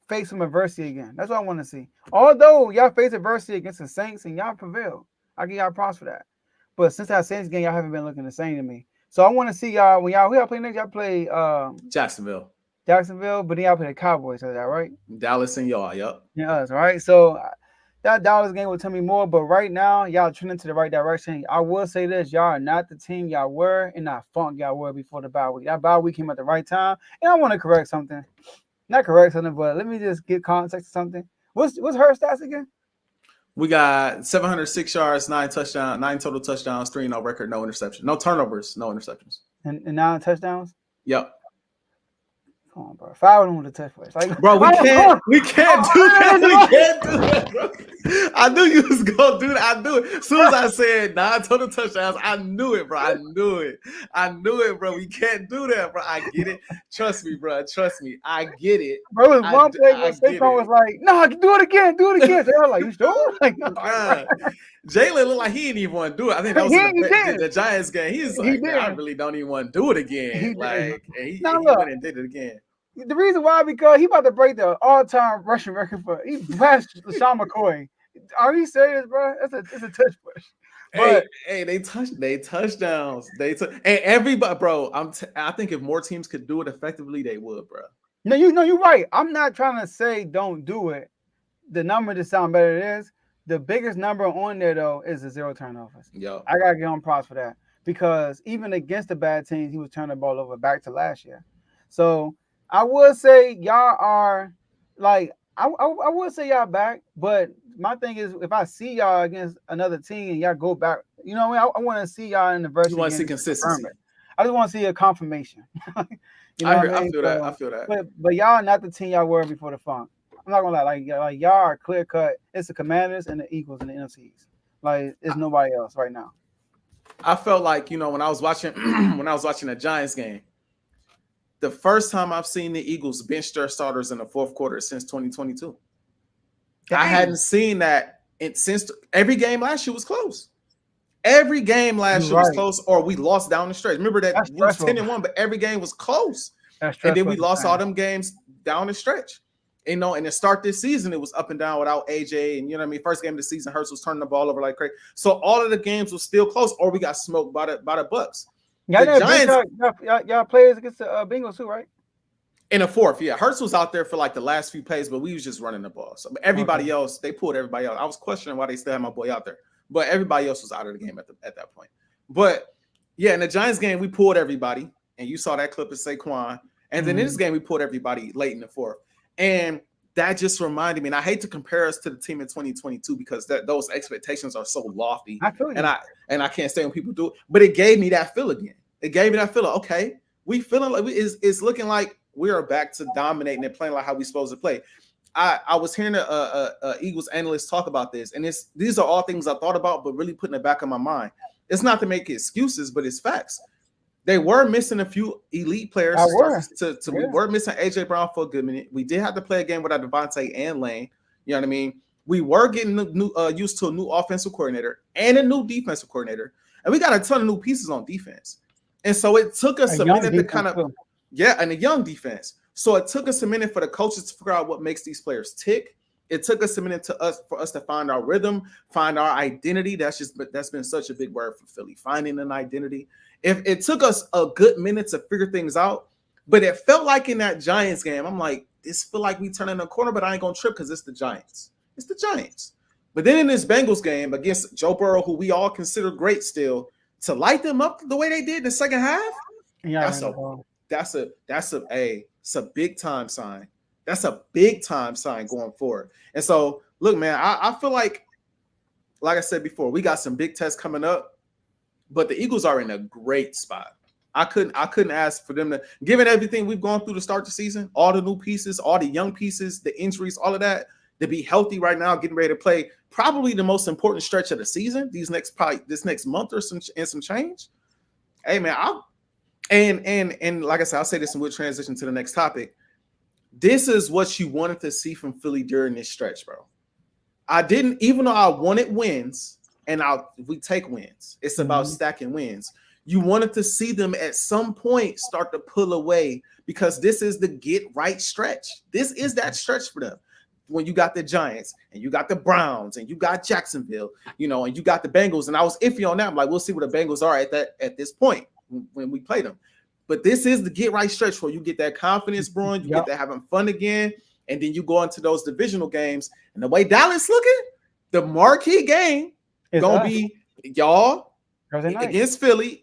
face some adversity again. That's what I want to see. Although y'all face adversity against the Saints and y'all prevailed, I give y'all props for that. But since that Saints game, y'all haven't been looking the same to me. So I want to see y'all when y'all play next. Y'all play Jacksonville, but then y'all play the Cowboys. Is that right? Dallas and y'all. Yep. Yeah, us, right. So that Dallas game will tell me more. But right now, y'all trending to the right direction. I will say this: y'all are not the team y'all were, and not funk y'all were before the bye week. That bye week came at the right time, and I want to correct something. Not correct something, but let me just get context to something. What's her stats again? We got 706 yards, 9 total touchdowns, 3-0 record, no interception, no turnovers, no interceptions, and 9 touchdowns. Yep. Come on, bro. 5 of them with a touchdown. Like, bro, we can't do that. We can't do that, bro. I knew you was gonna do that. I knew it. As soon as I said 9 total touchdowns, I knew it, bro. I knew it, bro. We can't do that, bro. I get it. Trust me, bro. Trust me. I get it. Bro, it was one play where Saquon was like, "No, do it again. They were like, "You sure?" Like, no, Jalen looked like he didn't even want to do it. I think that was the Giants game. He's like, man, I really don't even want to do it again. He went and did it again. The reason why, because he about to break the all-time rushing record he passed LaShawn McCoy. Are you serious, bro? It's a touch push. But they touchdowns. And everybody, bro. I think if more teams could do it effectively, they would, bro. No, you're right. I'm not trying to say don't do it. The number just sound better than it is. The biggest number on there though is the 0 turnovers. Yo, I gotta give him props for that, because even against the bad teams, he was turning the ball over back to last year. So I would say y'all are like I would say y'all back, but my thing is if I see y'all against another team and y'all go back, you know what I mean? I want to see y'all in the verse. You want to see consistency. I just want to see a confirmation. You know I feel that. But y'all not the team y'all were before the funk. I'm not gonna lie, like y'all are clear cut. It's the Commanders and the Eagles and the NFCs. Like it's nobody else right now. I felt like, you know, when I was watching the Giants game, the first time I've seen the Eagles bench their starters in the fourth quarter since 2022. Dang. I hadn't seen that since every game last year was close. Every game last year was close, or we lost down the stretch. Remember that we was 10-1, but every game was close. And then we lost all them games down the stretch. You know, and to start this season, it was up and down without AJ. And you know what I mean? First game of the season, Hurts was turning the ball over like crazy. So all of the games were still close, or we got smoked by the Bucks. Y'all players against the Bengals too, right? In the fourth, yeah. Hurts was out there for like the last few plays, but we was just running the ball. So everybody else, they pulled everybody else. I was questioning why they still had my boy out there, but everybody else was out of the game at that point. But yeah, in the Giants game, we pulled everybody, and you saw that clip of Saquon. And then in this game, we pulled everybody late in the fourth. And that just reminded me, and I hate to compare us to the team in 2022 because those expectations are so lofty. I feel you. And I can't stand when people do it, but it gave me that feel again. It gave me that feel. Okay, we feeling like it's looking like we are back to dominating and playing like how we supposed to play. I was hearing a Eagles analyst talk about this, and these are all things I thought about, but really putting it back in my mind. It's not to make excuses, but it's facts. They were missing a few elite players. We were missing AJ Brown for a good minute. We did have to play a game without Devontae and Lane. You know what I mean? We were getting used to a new offensive coordinator and a new defensive coordinator, and we got a ton of new pieces on defense. And so it took us a minute to kind of and a young defense. So it took us a minute for the coaches to figure out what makes these players tick. It took us a minute for us to find our rhythm, find our identity. That's been such a big word for Philly, finding an identity. If it took us a good minute to figure things out, but it felt like in that Giants game, I'm like, this feel like we turning a corner, but I ain't gonna trip because it's the Giants. It's the Giants. But then in this Bengals game against Joe Burrow, who we all consider great still, to light them up the way they did in the second half, that's a big time sign. That's a big time sign going forward. And so, look, man, I feel like I said before, we got some big tests coming up, but the Eagles are in a great spot. I couldn't ask for them to, given everything we've gone through to start the season, all the new pieces, all the young pieces, the injuries, all of that, to be healthy right now, getting ready to play probably the most important stretch of the season, this next month or some change. Hey, man, and like I said, I'll say this and we'll transition to the next topic. This is what you wanted to see from Philly during this stretch, bro. Even though I wanted wins, and we take wins. It's about stacking wins. You wanted to see them at some point start to pull away because this is the get right stretch. This is that stretch for them. When you got the Giants and you got the Browns and you got Jacksonville, and you got the Bengals, and I was iffy on that. I'm like, we'll see what the Bengals are at this point when we play them. But this is the get right stretch where you get that confidence brewing, you get that having fun again, and then you go into those divisional games. And the way Dallas looking, the marquee game gonna be y'all against Philly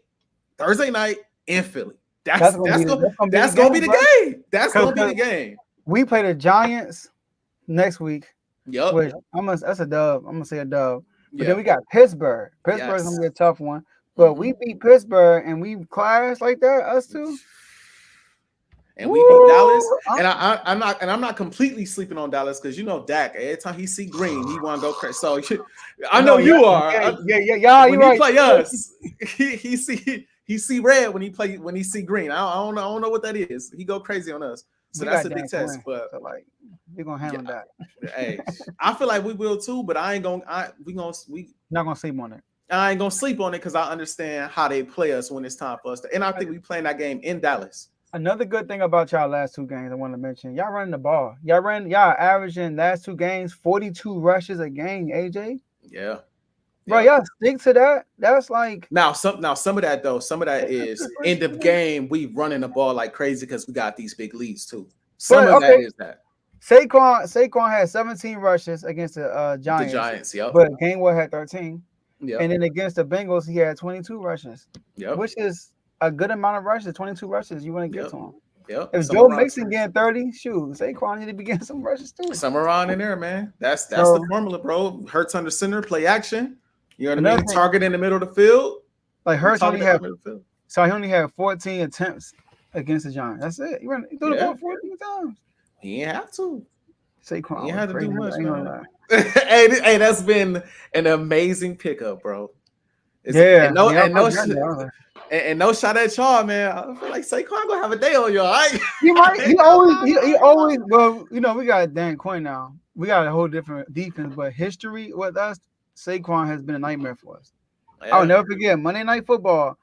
Thursday night in Philly. That's gonna be the game. That's gonna be the game. We play the Giants next week. Yep. Which that's a dub. I'm gonna say a dub. But then we got Pittsburgh. Pittsburgh's gonna be a tough one. But we beat Pittsburgh and we clash like that, us too. And we beat Dallas. And I'm not completely sleeping on Dallas because Dak, every time he see green, he wanna go crazy. So I know you are. Yeah. When he play us, he see red when he see green. I don't know what that is. He go crazy on us. So that's a big test. But so we're gonna handle that. Hey, I feel like we will too, but we not gonna sleep on it. I ain't gonna sleep on it because I understand how they play us when it's time for us to. And I think we playing that game in Dallas. Another good thing about y'all last two games I want to mention, y'all running the ball. Y'all averaging last two games 42 rushes a game, AJ. Yeah. Bro, y'all stick to that. That's like now some of that is end of game. We running the ball like crazy because we got these big leads too. That is that. Saquon had 17 rushes against the Giants. The Giants, yep. But Gainwell had 13. Yep. And then against the Bengals, he had 22 rushes. Yep. Which is a good amount of rushes. 22 rushes you want to get to him. Yep. If Joe Mixon getting 30, shoot, Saquon need to be getting some rushes too. Somewhere around in there, man. That's the formula, bro. Hurts under center, play action. You know what I mean? Target in the middle of the field. Like Hurts only had 14 attempts against the Giants. That's it. He threw the ball 14 times. He didn't have to. Saquon. He had to do much, man. hey, that's been an amazing pickup, bro. And no shot at y'all, man. I feel like Saquon gonna have a day on y'all. Right? He always. Well, we got Dan Quinn now. We got a whole different defense, but history with us, Saquon has been a nightmare for us. Yeah. I'll never forget Monday Night Football.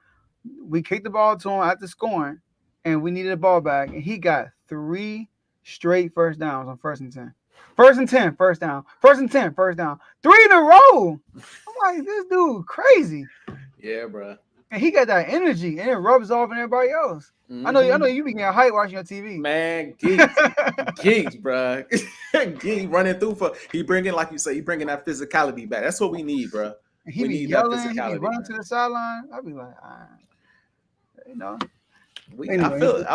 We kicked the ball to him after scoring, and we needed a ball back, and he got 3 straight first downs on 1st and 10. 1st and 10, first down. 1st and 10, first down. 3 in a row. I'm like, this dude crazy. Yeah, bro. And he got that energy, and it rubs off on everybody else. Mm-hmm. I know you be getting hype watching your TV. Man, geeks, bro. Geeks running through he bringing, like you say, he bringing that physicality back. That's what we need, bro. And he be yelling, he be running to the sideline. I be like, I'm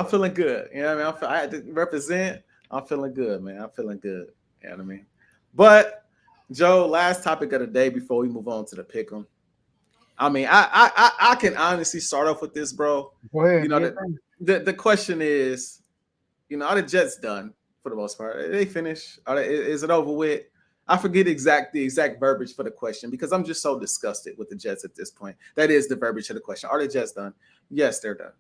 feeling good. You know what I mean? I had to represent. I'm feeling good, man. I'm feeling good. You know what I mean? But Joe, last topic of the day before we move on to the pick'em. I mean, I can honestly start off with this, bro. Go ahead. The question is, are the Jets done for the most part. They finish. Is it over with? I forget the exact verbiage for the question because I'm just so disgusted with the Jets at this point. That is the verbiage of the question. Are the Jets done? Yes, they're done.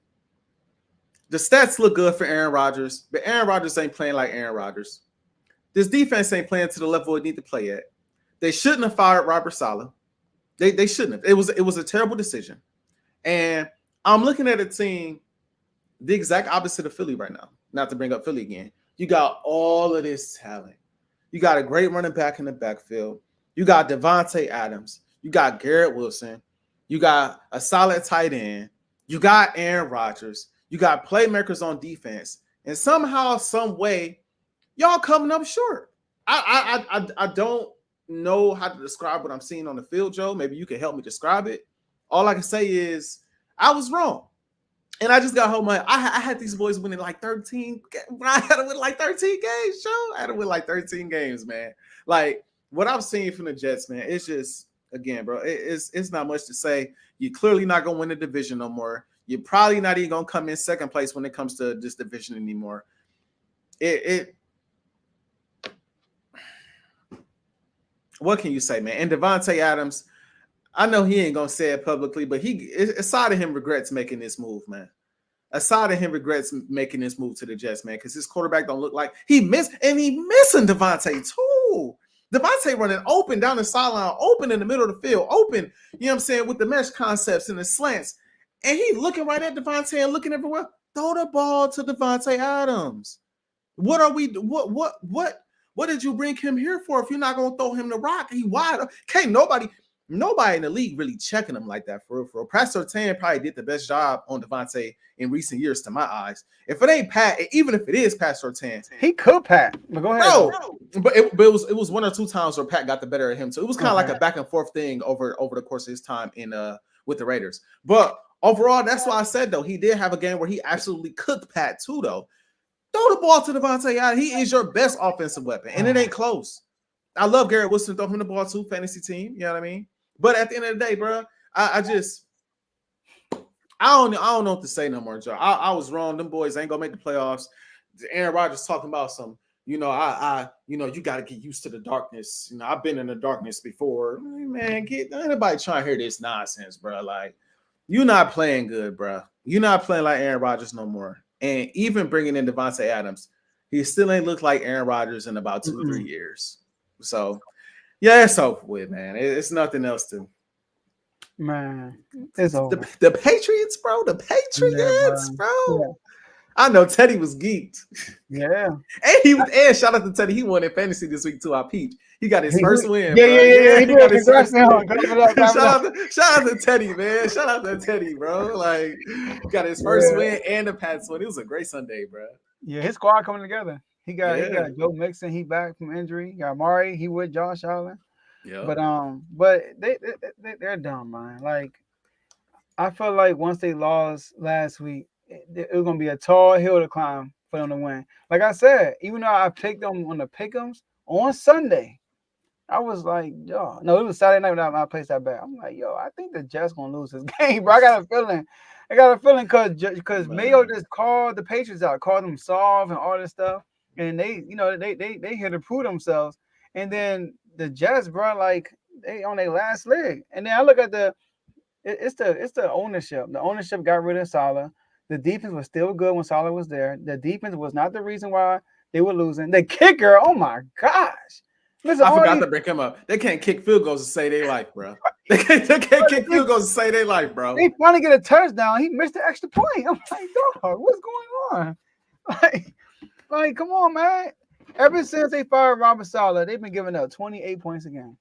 The stats look good for Aaron Rodgers, but Aaron Rodgers ain't playing like Aaron Rodgers. This defense ain't playing to the level it need to play at. They shouldn't have fired Robert Saleh. They shouldn't have. It was a terrible decision. And I'm looking at a team the exact opposite of Philly right now. Not to bring up Philly again. You got all of this talent. You got a great running back in the backfield. You got Devontae Adams. You got Garrett Wilson. You got a solid tight end. You got Aaron Rodgers. You got playmakers on defense. And somehow, some way, y'all coming up short. I don't know how to describe what I'm seeing on the field, Joe. Maybe you can help me describe it. All I can say is I was wrong. And I just got home. I had these boys winning like 13. I had to win like 13 games, Joe. I had to win like 13 games, man. Like what I'm seeing from the Jets, man, it's just, again, bro, it's not much to say. You're clearly not going to win the division no more. You're probably not even going to come in second place when it comes to this division anymore. What can you say, man? And Devontae Adams, I know he ain't going to say it publicly, but aside of him regrets making this move, man. Aside of him regrets making this move to the Jets, man, because his quarterback don't look like he missing Devontae too. Devontae running open down the sideline, open in the middle of the field, open, you know what I'm saying, with the mesh concepts and the slants. And he looking right at Devontae and looking everywhere. Throw the ball to Devontae Adams. What did you bring him here for if you're not going to throw him the rock? He wide. Can't nobody in the league really checking him like that for real. Pat Surtain probably did the best job on Devontae in recent years to my eyes. If it ain't Pat, even if it is Pat Surtain, he could Pat. But go ahead. No, but it was one or two times where Pat got the better of him. So it was kind of like a back and forth thing over the course of his time in with the Raiders. But overall, that's why I said though he did have a game where he absolutely cooked Pat too though. Throw the ball to Devontae Adams. He is your best offensive weapon, and it ain't close. I love Garrett Wilson. Throw him the ball too, fantasy team. You know what I mean? But at the end of the day, bro, I don't know what to say no more, Joe. I was wrong. Them boys ain't gonna make the playoffs. Aaron Rodgers talking about some, you got to get used to the darkness. I've been in the darkness before. Man, ain't anybody trying to hear this nonsense, bro. Like, you're not playing good, bro. You're not playing like Aaron Rodgers no more. And even bringing in Devontae Adams, he still ain't looked like Aaron Rodgers in about 2-3 years. So, yeah, it's over with, man. It's nothing else to. Man, it's over. The Patriots, bro. The Patriots, bro. Yeah. I know Teddy was geeked. Yeah. And shout out to Teddy. He won in fantasy this week too. I peeped. He got his first win. Yeah, bro. Yeah. He got his first win. Shout out to Teddy, man. Shout out to Teddy, bro. Like, got his first win and the Pats win. It was a great Sunday, bro. Yeah, his squad coming together. He got Joe Mixon. He back from injury. He got Amari. He with Josh Allen. Yeah. But they're dumb, man. Like, I feel like once they lost last week, it was gonna be a tall hill to climb for them to win. Like I said, even though I picked them on the pick'ems on Sunday, I was like, yo, no, it was Saturday night when I placed that bet. I'm like, yo, I think the Jets gonna lose this game, bro. I got a feeling because Mayo just called the Patriots out, called them soft and all this stuff, and they here to prove themselves. And then the Jets, bro, like they on their last leg. And then I look at it's the ownership. The ownership got rid of Saleh. The defense was still good when Saleh was there. The defense was not the reason why they were losing. The kicker, oh my gosh. Listen, I forgot to bring him up. They can't kick field goals to save their life, bro. They can't kick field goals to save their life, bro. They finally get a touchdown. He missed the extra point. I'm like, dog, what's going on? Like, come on, man. Ever since they fired Robert Saleh, they've been giving up 28 points a game.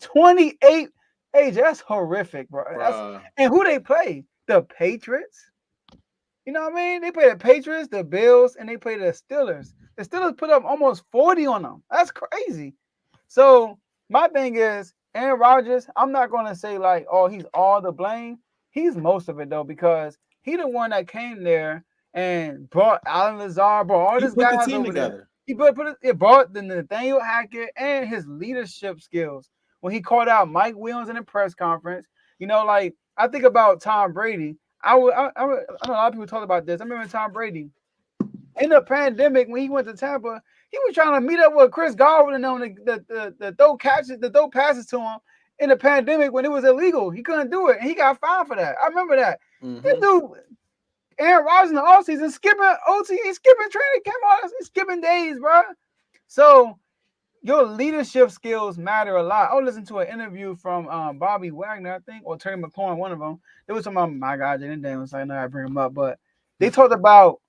28. Hey, that's horrific, bro. And who they play? The Patriots. You know what I mean? They play the Patriots, the Bills, and they play the Steelers. The Steelers put up almost 40 on them. That's crazy. So my thing is, Aaron Rodgers, I'm not going to say like, oh, he's all the blame. He's most of it, though, because he the one that came there and brought Alan Lazard, brought all this guys over there. He brought the Nathaniel Hackett and his leadership skills. When he called out Mike Williams in a press conference, like I think about Tom Brady. I know a lot of people talk about this. I remember Tom Brady in the pandemic when he went to Tampa, he was trying to meet up with Chris Godwin and them the throw catches, the throw passes to him in the pandemic when it was illegal. He couldn't do it, and he got fined for that. I remember that. This dude, Aaron Rodgers in the offseason, skipping OT, he's skipping training camp, he's skipping days, bro. So your leadership skills matter a lot. I was listening to an interview from Bobby Wagner, I think, or Terry McLaurin, one of them. They was talking about my guy, Jaden Daniels. I know I bring him up, but they talked about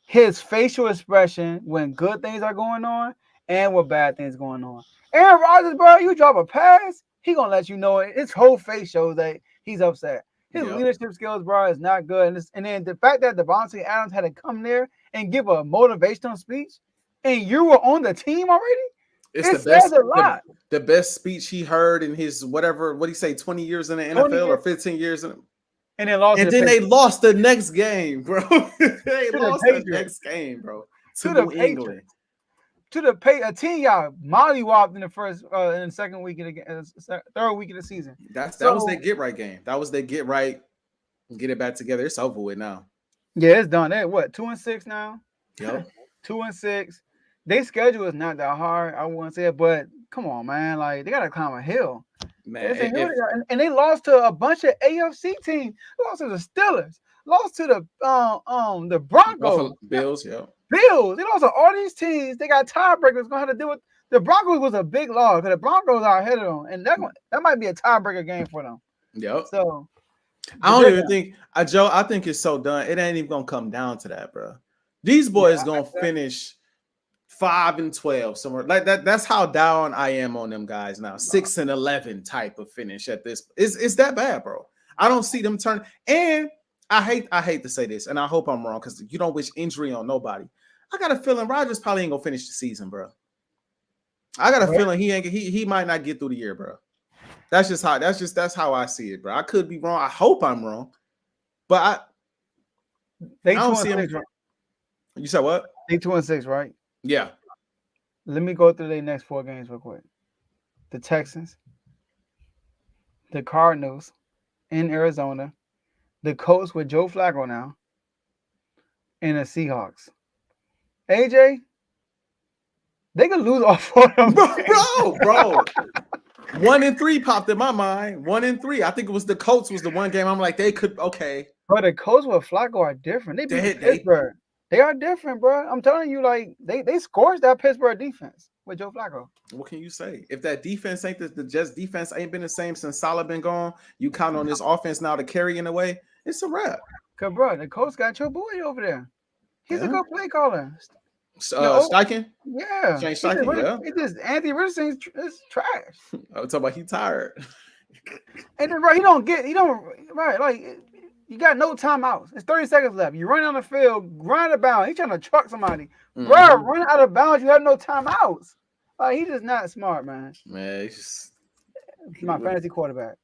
his facial expression when good things are going on and when bad things going on. Aaron Rodgers, bro, you drop a pass, he gonna let you know it. His whole face shows that he's upset. His leadership skills, bro, is not good. And then the fact that Devontae Adams had to come there and give a motivational speech, and you were on the team already. It's the best. The best speech he heard in his whatever. What do you say? 20 years in the NFL or 15 years in. And they lost. And then they lost the next game, bro. They lost the next game, bro. To New England. To a team y'all mollywopped in the first, in the second week of the third week of the season. That was their get right game. That was their get right. Get it back together. It's over with now. Yeah, it's done. They're what, 2-6 now? Yep. 2-6. Their schedule is not that hard, I wouldn't say it, but come on, man. Like, they gotta climb a hill. Man, and they lost to a bunch of AFC teams. Lost to the Steelers. Lost to the Broncos. Buffalo Bills, yeah. Bills. They lost to all these teams. They got tiebreakers. Gonna have to deal with the Broncos. Was a big loss because the Broncos are ahead of them, and that might be a tiebreaker game for them. Yep. So I don't even think Joe. I think it's so done. It ain't even gonna come down to that, bro. These boys gonna finish 5-12 somewhere like that. That's how down I am on them guys now. 6-11 type of finish at this. It's that bad, bro. I don't see them turn. And I hate to say this, and I hope I'm wrong because you don't wish injury on nobody. I got a feeling Rodgers probably ain't gonna finish the season, bro. I got a feeling he might not get through the year, bro. That's how I see it, bro. I could be wrong. I hope I'm wrong, but I don't see him. Right? You said what? They 2-6, right? Yeah. Let me go through their next 4 games real quick. The Texans, the Cardinals in Arizona, the Colts with Joe Flacco now, and the Seahawks. AJ, they could lose all 4 of them. Bro. 1-3 popped in my mind. 1-3. I think it was the Colts was the one game I'm like, they could, okay. But the Colts with Flacco are different. They beat Pittsburgh. They are different, bro. I'm telling you, like, they scorched that Pittsburgh defense with Joe Flacco. What can you say? If that defense ain't the Jets defense ain't been the same since Salah been gone, you count on this offense now to carry in a way, it's a wrap. Cause, bro, the Colts got your boy over there. He's a good play caller. Steichen? Yeah. Shane Steichen, yeah. It's just Anthony Richardson is trash. I was talking about he tired. And then, bro, he don't right, like, you got no timeouts. It's 30 seconds left. You run on the field, run out of bounds. He's trying to truck somebody. Mm-hmm. Bro, run out of bounds. You have no timeouts. He's just not smart, man. Man, he's my fantasy quarterback.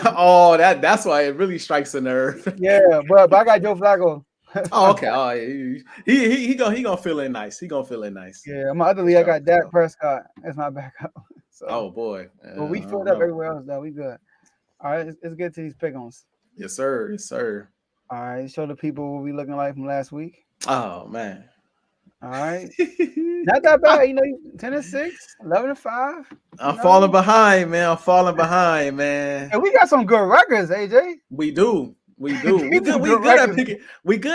Oh, that's why it really strikes a nerve. Yeah, but I got Joe Flacco. Oh, okay. Oh, he gonna feel it nice. He gonna feel it nice. Yeah, my other league, I got Dak Prescott as my backup. So, oh boy. But we filled up everywhere else though. We good. All right, let's get to these pick-ons. Yes, sir. Yes, sir. All right, show the people what we looking like from last week. Oh man. All right. Not that bad, 10-6, 11-5. I'm falling behind, man. And we got some good records, AJ. We do. We good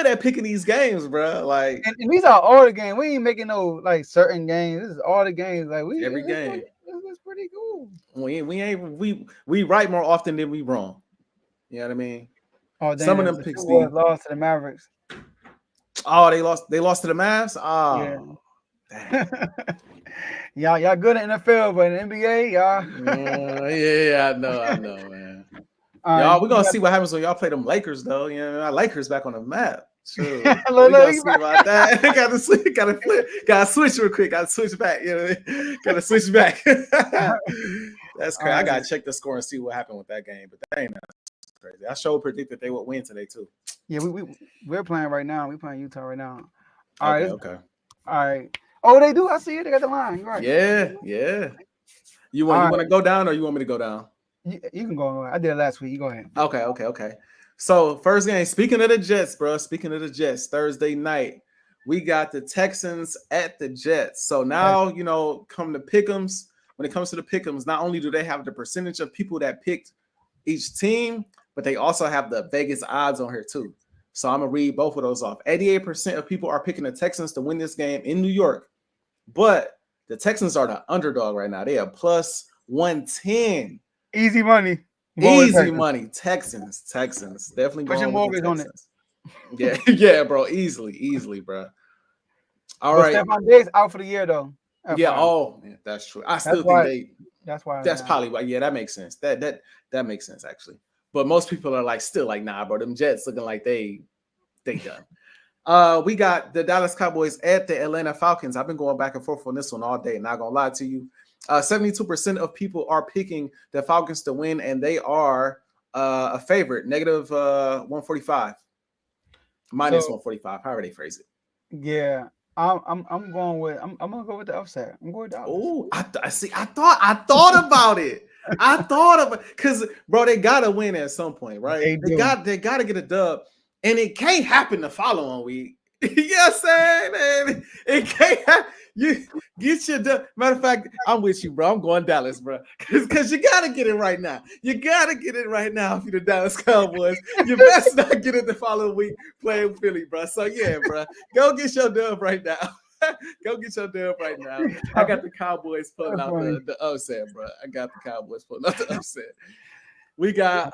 at picking these games, bro. Like, and these are all the games. We ain't making no like certain games. This is all the games. Like every game. It's pretty cool. We right more often than we wrong. You know what I mean? Oh, damn. Some of them picks lost to the Mavericks. Oh, they lost to the Mavs? Oh, yeah. y'all good at NFL, but in NBA, y'all. Yeah, I know, man. Y'all, we're gonna see what happens when y'all play them Lakers, though. You know, our Lakers back on the map. Sure. We gonna see about that. Gotta switch real quick. Gotta switch back. You know, gotta switch back. That's crazy. I gotta check the score and see what happened with that game. But that ain't crazy. I sure predicted they would win today too. Yeah, we're playing right now. We're playing Utah right now. Okay. All right. Oh, they do. I see it. They got the line. You're right. Yeah. You want to go down, or you want me to go down? You can go. I did it last week. You go ahead. Okay. So first game. Speaking of the Jets, bro. Thursday night, we got the Texans at the Jets. So now, come to pick'ems. When it comes to the pick'ems, not only do they have the percentage of people that picked each team, but they also have the Vegas odds on here too. So I'm going to read both of those off. 88% of people are picking the Texans to win this game in New York, but the Texans are the underdog right now. They are plus 110. Easy money. Easy money. Texans. Definitely Pushing going with the mortgage on Texans. Yeah, bro. Easily, bro. All right. Stephon Diggs out for the year though. Yeah. Oh, man, that's true. I still think That's why. That's probably why. Yeah, that makes sense. That makes sense actually. But most people are still nah, bro. Them Jets looking like they done. We got the Dallas Cowboys at the Atlanta Falcons. I've been going back and forth on this one all day. Not gonna lie to you. 72% of people are picking the Falcons to win, and they are a favorite. Negative 145, minus 145. However they phrase it. Yeah. I'm going with I'm gonna go with the upset. I'm going with Dallas. Oh, I see. I thought about it. Because bro, they gotta win at some point, right? They gotta get a dub, and it can't happen the following week. Yes, man. It can't happen. You get your dub. Matter of fact, I'm with you, bro. I'm going Dallas, bro. Because you gotta get it right now. You gotta get it right now if you're the Dallas Cowboys. You best not get it the following week playing Philly, bro. So yeah, bro. Go get your dub right now. Go get your dub right now. I got the Cowboys pulling out the upset, bro. I got the Cowboys pulling out the upset. We got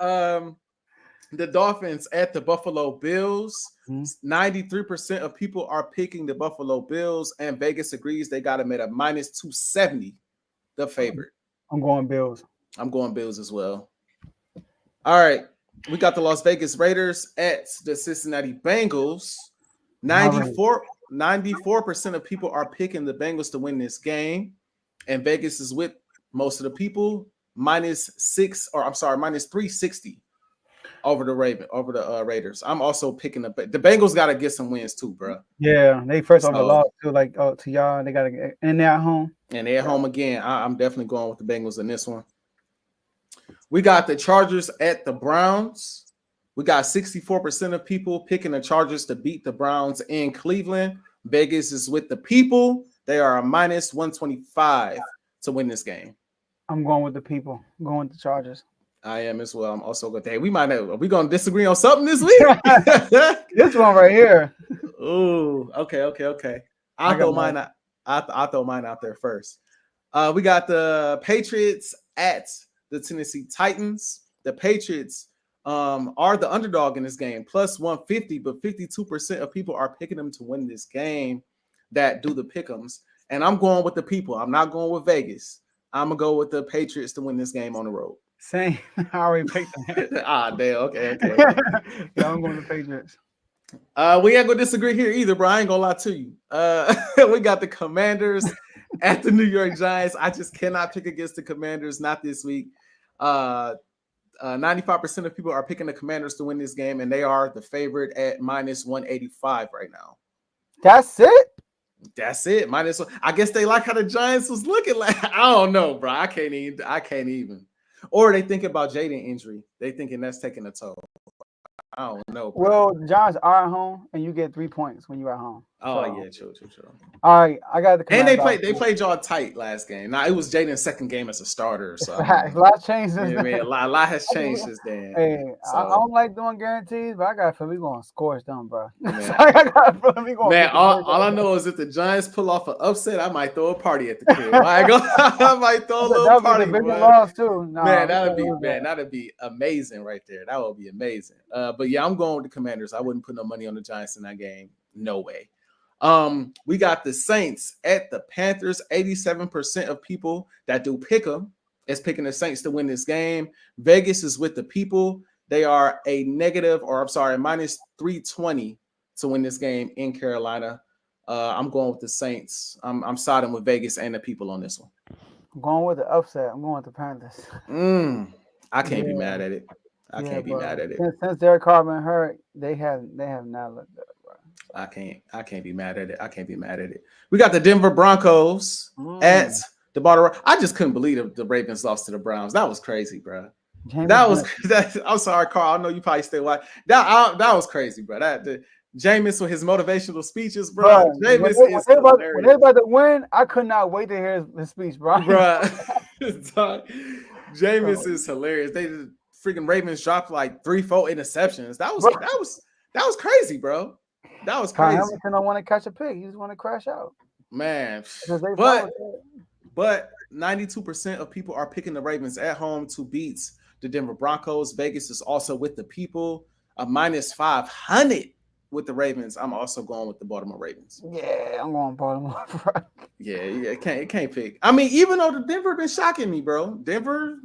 the Dolphins at the Buffalo Bills. 93% of people are picking the Buffalo Bills, and Vegas agrees they got them at a minus 270, the favorite. I'm going Bills. I'm going Bills as well. All right. We got the Las Vegas Raiders at the Cincinnati Bengals. 94% of people are picking the Bengals to win this game, and Vegas is with most of the people, minus 360 over the Raiders. I'm also picking the Bengals. Got to get some wins too, bro. Yeah, they first on the loss too. To y'all, they got to get, and they're at home. And they're at home again. I'm definitely going with the Bengals in this one. We got the Chargers at the Browns. We got 64% of people picking the Chargers to beat the Browns in Cleveland. Vegas is with the people. They are a minus 125 to win this game. I'm going with the people. I'm going with the Chargers. I am as well. I'm also good. Hey, are we going to disagree on something this week? This one right here. Ooh, okay. I'll throw mine out. I'll throw mine out there first. We got the Patriots at the Tennessee Titans. The Patriots are the underdog in this game, plus 150, but 52% of people are picking them to win this game that do the pick'ems. And I'm going with the people. I'm not going with Vegas. I'm going to go with the Patriots to win this game on the road. Same. I already picked them. Damn. Okay. Yeah, I'm going to Patriots. We ain't going to disagree here either, bro. I ain't going to lie to you. We got the Commanders at the New York Giants. I just cannot pick against the Commanders, not this week. 95% of people are picking the Commanders to win this game, and they are the favorite at minus 185 right now. That's it? Minus one. I guess they like how the Giants was looking like. I don't know, bro. I can't even. Or they think about Jaden injury. They thinking that's taking a toll. I don't know, bro. Well, the Giants are at home, and you get 3 points when you're at home. Oh, so, yeah, true. All right, I got the Commanders. And they played y'all tight last game. Now, it was Jaden's second game as a starter. So a lot changed since then. A lot has changed since then. Hey, so, I don't like doing guarantees, but I got to feel we going to scorch them, bro. Man, all I know is if the Giants pull off an upset, I might throw a party at the crib. I might throw a little party. Loss too. Nah, man, that'd be amazing right there. That would be amazing. But yeah, I'm going with the Commanders. I wouldn't put no money on the Giants in that game. No way. We got the Saints at the Panthers. 87% of people that do pick them is picking the Saints to win this game. Vegas is with the people. They are minus 320 to win this game in Carolina. I'm going with the Saints. I'm siding with Vegas and the people on this one. I'm going with the upset. I'm going with the Panthers. I can't be mad at it. I can't be mad at it. Since Derek Carr been hurt, they have not looked good, bro. I can't be mad at it. We got the Denver Broncos at the Baltimore. I just couldn't believe the Ravens lost to the Browns. That was crazy, bro. I'm sorry, Carl. I know you probably still watch. That was crazy, bro. Jameis with his motivational speeches, bro. Bro, Jameis when is when they hilarious, about to win, I could not wait to hear his speech, bro. bro. Jameis is hilarious. They just freaking Ravens dropped like 3-4 interceptions. That was crazy, bro. That was Kyle crazy, Hamilton don't want to catch a pick. He just want to crash out. man. Because they But 92% of people are picking the Ravens at home to beat the Denver Broncos. Vegas is also with the people. A minus 500 with the Ravens. I'm also going with the Baltimore Ravens. Yeah, I'm going Baltimore. Bro. Yeah, it can't pick. I mean, even though the Denver been shocking me, bro. Denver,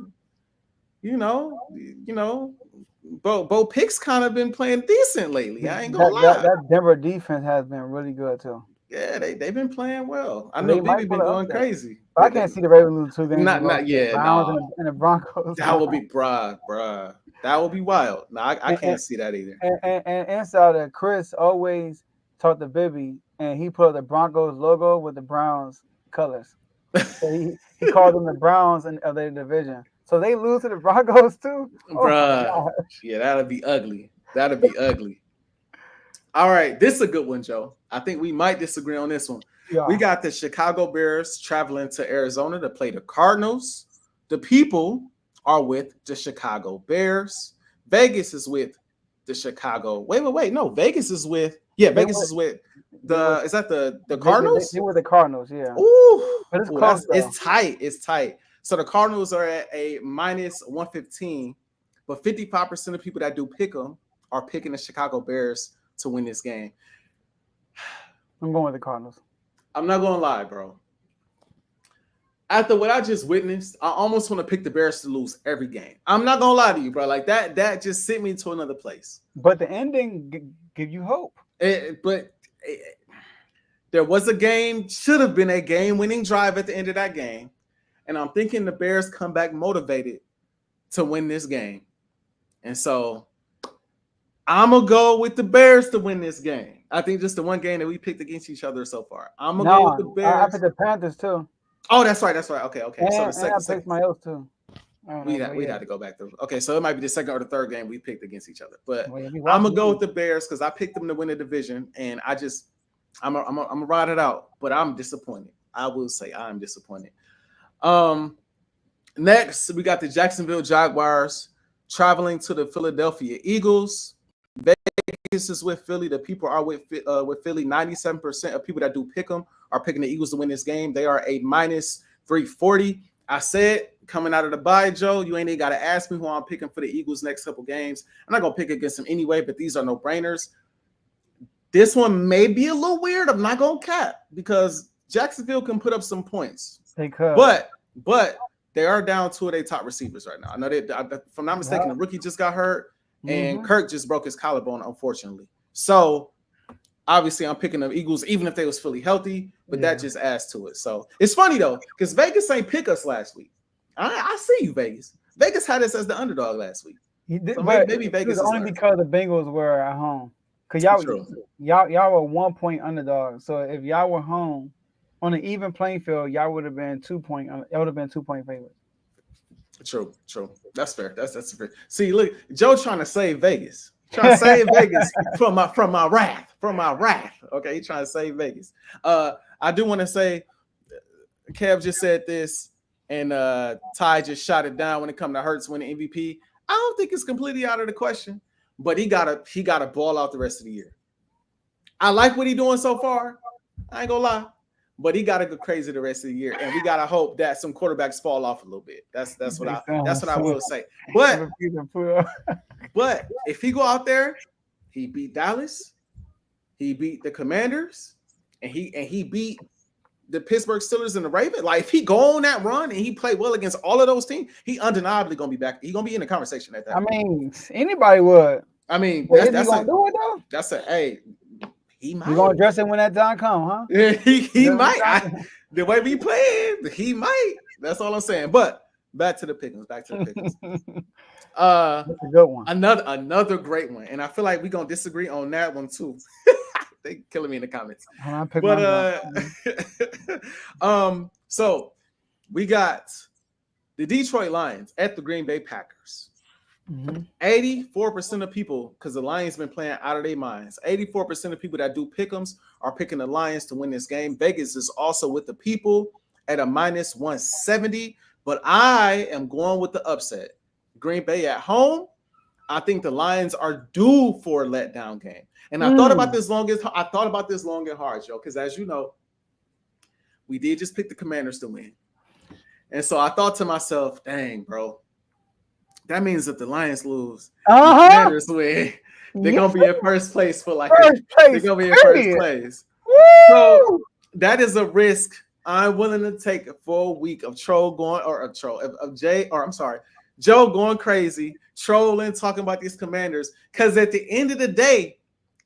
both picks kind of been playing decent lately. I ain't gonna lie. That Denver defense has been really good too. Yeah, they've been playing well. I know BB been going crazy. But I can't see the Ravens lose 2 games. Not yet. Browns and the Broncos. That would be bruh. That would be wild. No, I can't see that either. And insider Chris always talked to Bibby, and he put the Broncos logo with the Browns colors. So he called them the Browns of their division. So they lose to the Broncos too, bruh. Yeah, that'd be ugly. That'd be ugly. All right, this is a good one, Joe. I think we might disagree on this one. Yeah. We got the Chicago Bears traveling to Arizona to play the Cardinals. The people are with the Chicago Bears. Vegas is with the Chicago. Wait. No, Vegas is with Vegas is with is that the Cardinals? They were the Cardinals, yeah. Ooh, but it's close. It's tight. It's tight. So the Cardinals are at a minus 115, but 55% of people that do pick them are picking the Chicago Bears to win this game. I'm going with the Cardinals. I'm not gonna lie, bro. After what I just witnessed, I almost want to pick the Bears to lose every game. I'm not gonna lie to you, bro. Like that just sent me to another place. But the ending give you hope. There was a game, should have been a game-winning drive at the end of that game, and I'm thinking the Bears come back motivated to win this game, and so I'm gonna go with the Bears to win this game. I think just the one game that we picked against each other so far. I'm gonna go with the Bears. I picked the Panthers too. Oh, that's right. Okay. And, so I picked my else too. We'd have to go back through. Okay, so it might be the second or the third game we picked against each other. But I'm gonna go with the Bears because I picked them to win the division, and I'm gonna ride it out. But I'm disappointed. I will say I'm disappointed. Next we got the Jacksonville Jaguars traveling to the Philadelphia Eagles. Vegas is with Philly. The people are with Philly. 97% of people that do pick them are picking the Eagles to win this game. They are a minus 340. I said coming out of the bye, Joe, you ain't even got to ask me who I'm picking for the Eagles next couple games. I'm not gonna pick against them anyway, but these are no brainers. This one may be a little weird. I'm not gonna cap because Jacksonville can put up some points. They could, but they are down 2 of their top receivers right now. I know if I'm not mistaken, the rookie just got hurt. And Kirk just broke his collarbone, unfortunately. So, obviously, I'm picking the Eagles, even if they was fully healthy, but that just adds to it. So, it's funny, though, because Vegas ain't pick us last week. I see you, Vegas. Vegas had us as the underdog last week. So maybe Vegas is only because the Bengals were at home. Because y'all were 1 point underdogs. So, if y'all were home on an even playing field, y'all would have been 2 point. It would have been 2 point favorites. True. That's fair. That's fair. See, look, Joe trying to save Vegas. Trying to save Vegas from my wrath. Okay, he's trying to save Vegas. I do want to say, Kev just said this, and Ty just shot it down when it comes to Hurts winning MVP. I don't think it's completely out of the question, but he gotta ball out the rest of the year. I like what he's doing so far. I ain't gonna lie. But he got to go crazy the rest of the year, and we gotta hope that some quarterbacks fall off a little bit. That's what I will say. But if he go out there, he beat Dallas, he beat the Commanders, and he beat the Pittsburgh Steelers and the Ravens. Like if he go on that run and he play well against all of those teams, he undeniably gonna be back. He gonna be in the conversation at that. I mean, anybody would. I mean, that's gonna do it though. That's a hey. He might. You gonna dress it when that time come, huh? Yeah, he might. The way we playing, he might. That's all I'm saying. But back to the pickings. That's a good one. Another great one, and I feel like we're gonna disagree on that one too. They killing me in the comments. So we got the Detroit Lions at the Green Bay Packers. 84% of people, because the Lions been playing out of their minds. 84% of people that do pick'ems are picking the Lions to win this game. Vegas is also with the people at a minus 170, but I am going with the upset. Green Bay at home. I think the Lions are due for a letdown game. And I thought about this long and hard, Joe, because as you know, we did just pick the Commanders to win. And so I thought to myself, dang, bro, that means if the Lions lose, the Commanders win, they're going to be in first place for like they're going to be in first place. Woo! So that is a risk I'm willing to take for a week of Joe going crazy, trolling, talking about these Commanders. Because at the end of the day,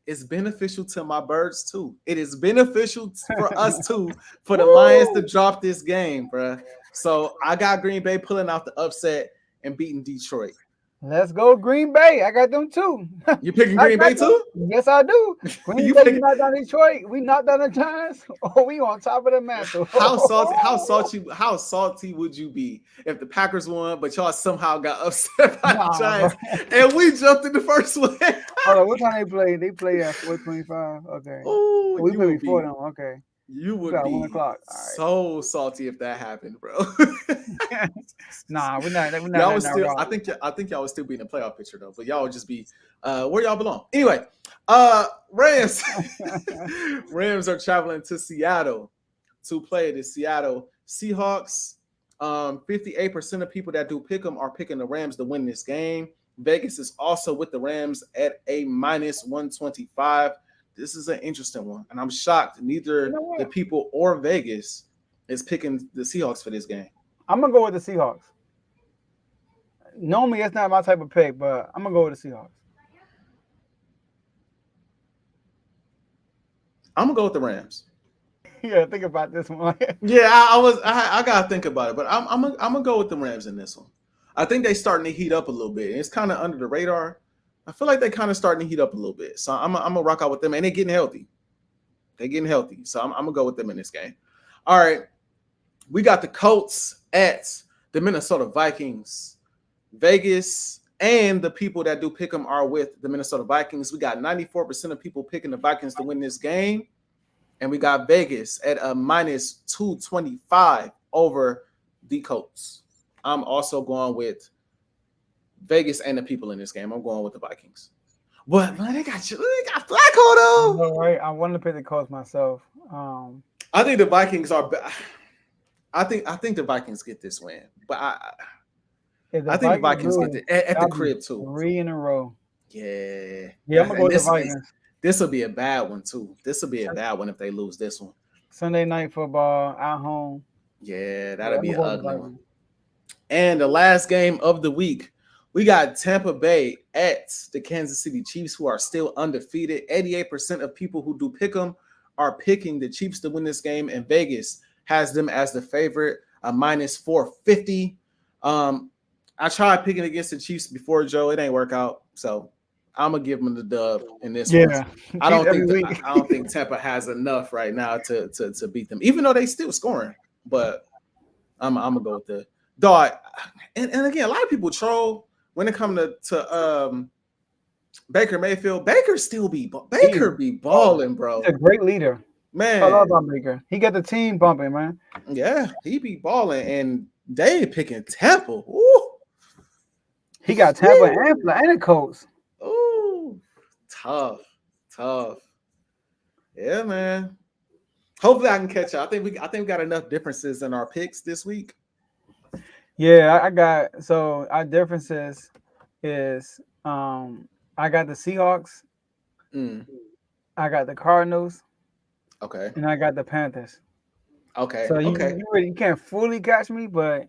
it's beneficial to my birds too. It is beneficial for us too, for the Lions to drop this game, bro. So I got Green Bay pulling out the upset and beating Detroit. Let's go Green Bay. I got them too. You picking Green Bay too? Yes, I do. Green Bay, we knocked down Detroit. We knocked down the Giants. Oh, we on top of the mantle. How salty would you be if the Packers won, but y'all somehow got upset by the Giants and we jumped in the first one? Hold on, what time they play? They play at 4:25. Okay. Oh, we play before them. Okay. You would be 1 o'clock. So salty if that happened, bro. Nah, we're not. Y'all was still, I think y'all would still be in the playoff picture though, but y'all would just be where y'all belong. Anyway, Rams are traveling to Seattle to play the Seattle Seahawks. 58% of people that do pick them are picking the Rams to win this game. Vegas is also with the Rams at a minus 125. This is an interesting one, and I'm shocked neither the people or Vegas is picking the Seahawks for this game. I'm gonna go with the Seahawks. Normally, it's not my type of pick, but I'm gonna go with the Seahawks. I'm gonna go with the Rams. Yeah, think about this one. Yeah, I gotta think about it, but I'm gonna go with the Rams in this one. I think they starting to heat up a little bit. It's kind of under the radar. I feel like they're kind of starting to heat up a little bit. So I'm gonna rock out with them, and they're getting healthy. So I'm gonna go with them in this game. All right. We got the Colts at the Minnesota Vikings. Vegas and the people that do pick them are with the Minnesota Vikings. We got 94% of people picking the Vikings to win this game. And we got Vegas at a minus 225 over the Colts. I'm also going with Vegas and the people in this game. I'm going with the Vikings. But man, they got Flacco though. All right, I wanted to pick the Colts myself. I think the Vikings are. I think the Vikings get this win, but I think the Vikings get it at the crib too. 3 in a row. Yeah, I'm gonna go with the Vikings. This will be a bad one too. This will be a bad one if they lose this one. Sunday night football at home. Yeah, that'll be an ugly one. And the last game of the week, we got Tampa Bay at the Kansas City Chiefs, who are still undefeated. 88% of people who do pick them are picking the Chiefs to win this game, and Vegas has them as the favorite, a minus 450. I tried picking against the Chiefs before, Joe. It ain't work out, so I'm gonna give them the dub in this one. I don't think Tampa has enough right now to beat them, even though they still scoring. But I'm gonna go with the dog. And again, a lot of people troll when it comes to Baker Mayfield. Baker be balling, bro. He's a great leader. Man, I love Baker. He got the team bumping, man. Yeah, he be balling, and they picking Tampa. Ooh. He got Tampa and the Colts. Ooh, tough. Yeah, man. Hopefully, I can catch up. I think we got enough differences in our picks this week. Yeah, I got our differences is I got the Seahawks. I got the Cardinals. Okay. And I got the Panthers. Okay. So you can't fully catch me, but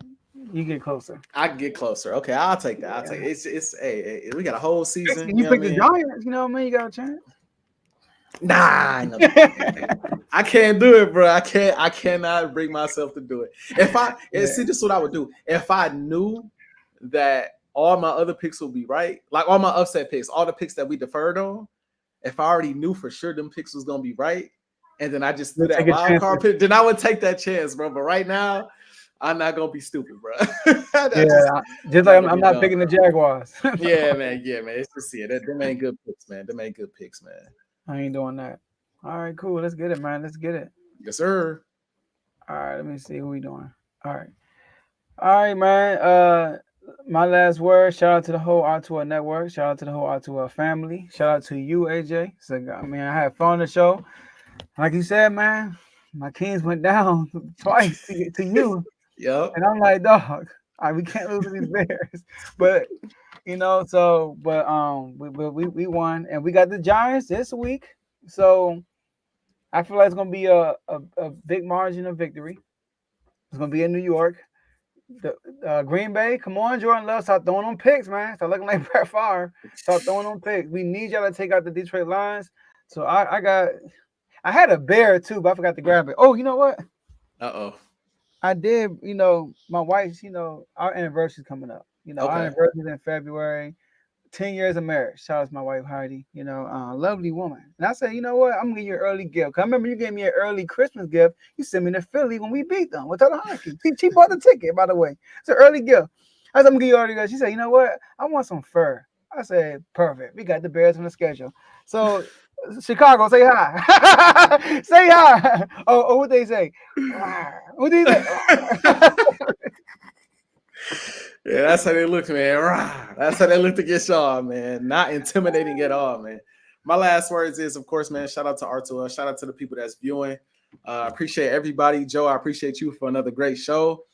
you get closer. I can get closer. Okay, I'll take that. I'll take it. It's hey, we got a whole season. You pick the Giants, you know what I mean? You got a chance. Nah, I can't do it, bro. I cannot bring myself to do it. See, this is what I would do. If I knew that all my other picks would be right, like all my upset picks, all the picks that we deferred on, if I already knew for sure them picks was gonna be right, and then I just threw that wild card pick, then I would take that chance, bro. But right now, I'm not gonna be stupid, bro. Just like I'm not picking the Jaguars. Yeah, man. It's just them ain't good picks, man. Them ain't good picks, man. I ain't doing that. All right, cool. Let's get it, man. Let's get it. Yes, sir. All right, let me see who we doing. All right, man. My last word. Shout out to the whole R2 network. Shout out to the whole R2 family. Shout out to you, AJ. So, I mean, I had fun on the show. Like you said, man, my Kings went down twice to you. Yep. And I'm like, dog, we can't lose to these Bears. But we won, and we got the Giants this week. So I feel like it's gonna be a big margin of victory. It's gonna be in New York. The Green Bay, come on, Jordan Love, start throwing on picks, man. Start looking like Brett Favre. Start throwing on picks. We need y'all to take out the Detroit Lions. So I had a bear too, but I forgot to grab it. Oh, you know what? I did. My wife's. Our anniversary's coming up. Our anniversary's in February. 10 years of marriage. Shout out to my wife Heidi. Lovely woman. And I said, you know what? I'm gonna give you an early gift. Cause I remember you gave me an early Christmas gift. You sent me to Philly when we beat them with the hockey. She bought the ticket, by the way. It's an early gift. I said, I'm gonna give you an early gift. She said, you know what? I want some fur. I said, perfect. We got the Bears on the schedule. So Chicago, say hi. Say hi. Oh, what they say? What do you say? Yeah, that's how they look, man. That's how they look against y'all, man. Not intimidating at all, man. My last words is, of course, man, shout out to R2L. Shout out to the people that's viewing. Appreciate everybody. Joe, I appreciate you for another great show.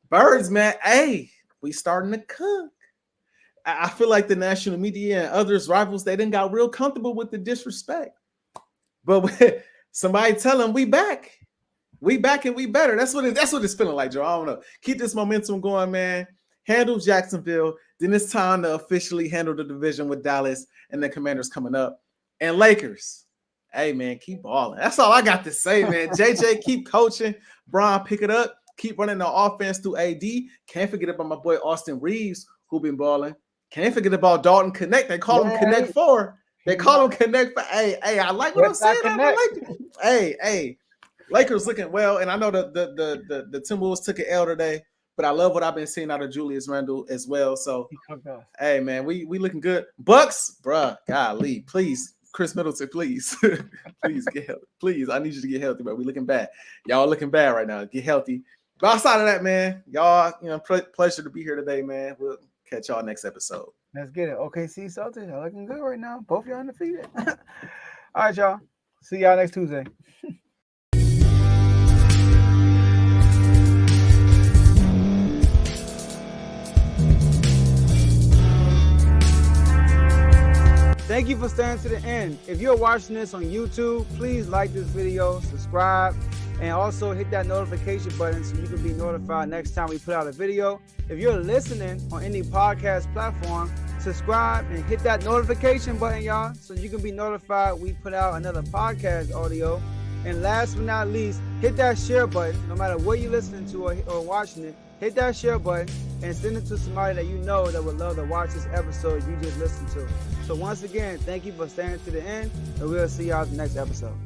Birds, man, hey, we starting to cook. I feel like the national media and others, rivals, they done got real comfortable with the disrespect. But somebody tell them we back. We back and we better. That's what it's feeling like, Joe. I don't know. Keep this momentum going, man. Handle Jacksonville. Then it's time to officially handle the division with Dallas and the Commanders coming up. And Lakers. Hey, man, keep balling. That's all I got to say, man. JJ, keep coaching. Bron, pick it up. Keep running the offense through AD. Can't forget about my boy Austin Reeves, who been balling. Can't forget about Dalton Connect. They call him Connect 4. They call him Connect 4. Hey, I like what I'm saying. Hey. Lakers looking well, and I know the Timberwolves took an L today, but I love what I've been seeing out of Julius Randle as well. So, hey, man, we looking good. Bucks, bruh, golly, please, Chris Middleton, please, please get healthy. Please, I need you to get healthy, bro. We looking bad. Y'all looking bad right now. Get healthy. But outside of that, man, y'all, pleasure to be here today, man. We'll catch y'all next episode. Let's get it. OKC Celtics, y'all looking good right now. Both y'all undefeated. All right, y'all. See y'all next Tuesday. Thank you for staying to the end. If you're watching this on YouTube, please like this video, subscribe, and also hit that notification button so you can be notified next time we put out a video. If you're listening on any podcast platform, subscribe and hit that notification button, y'all, so you can be notified we put out another podcast audio. And last but not least, hit that share button. No matter what you're listening to or watching it, hit that share button and send it to somebody that you know that would love to watch this episode you just listened to. So once again, thank you for staying to the end, and we'll see y'all in the next episode.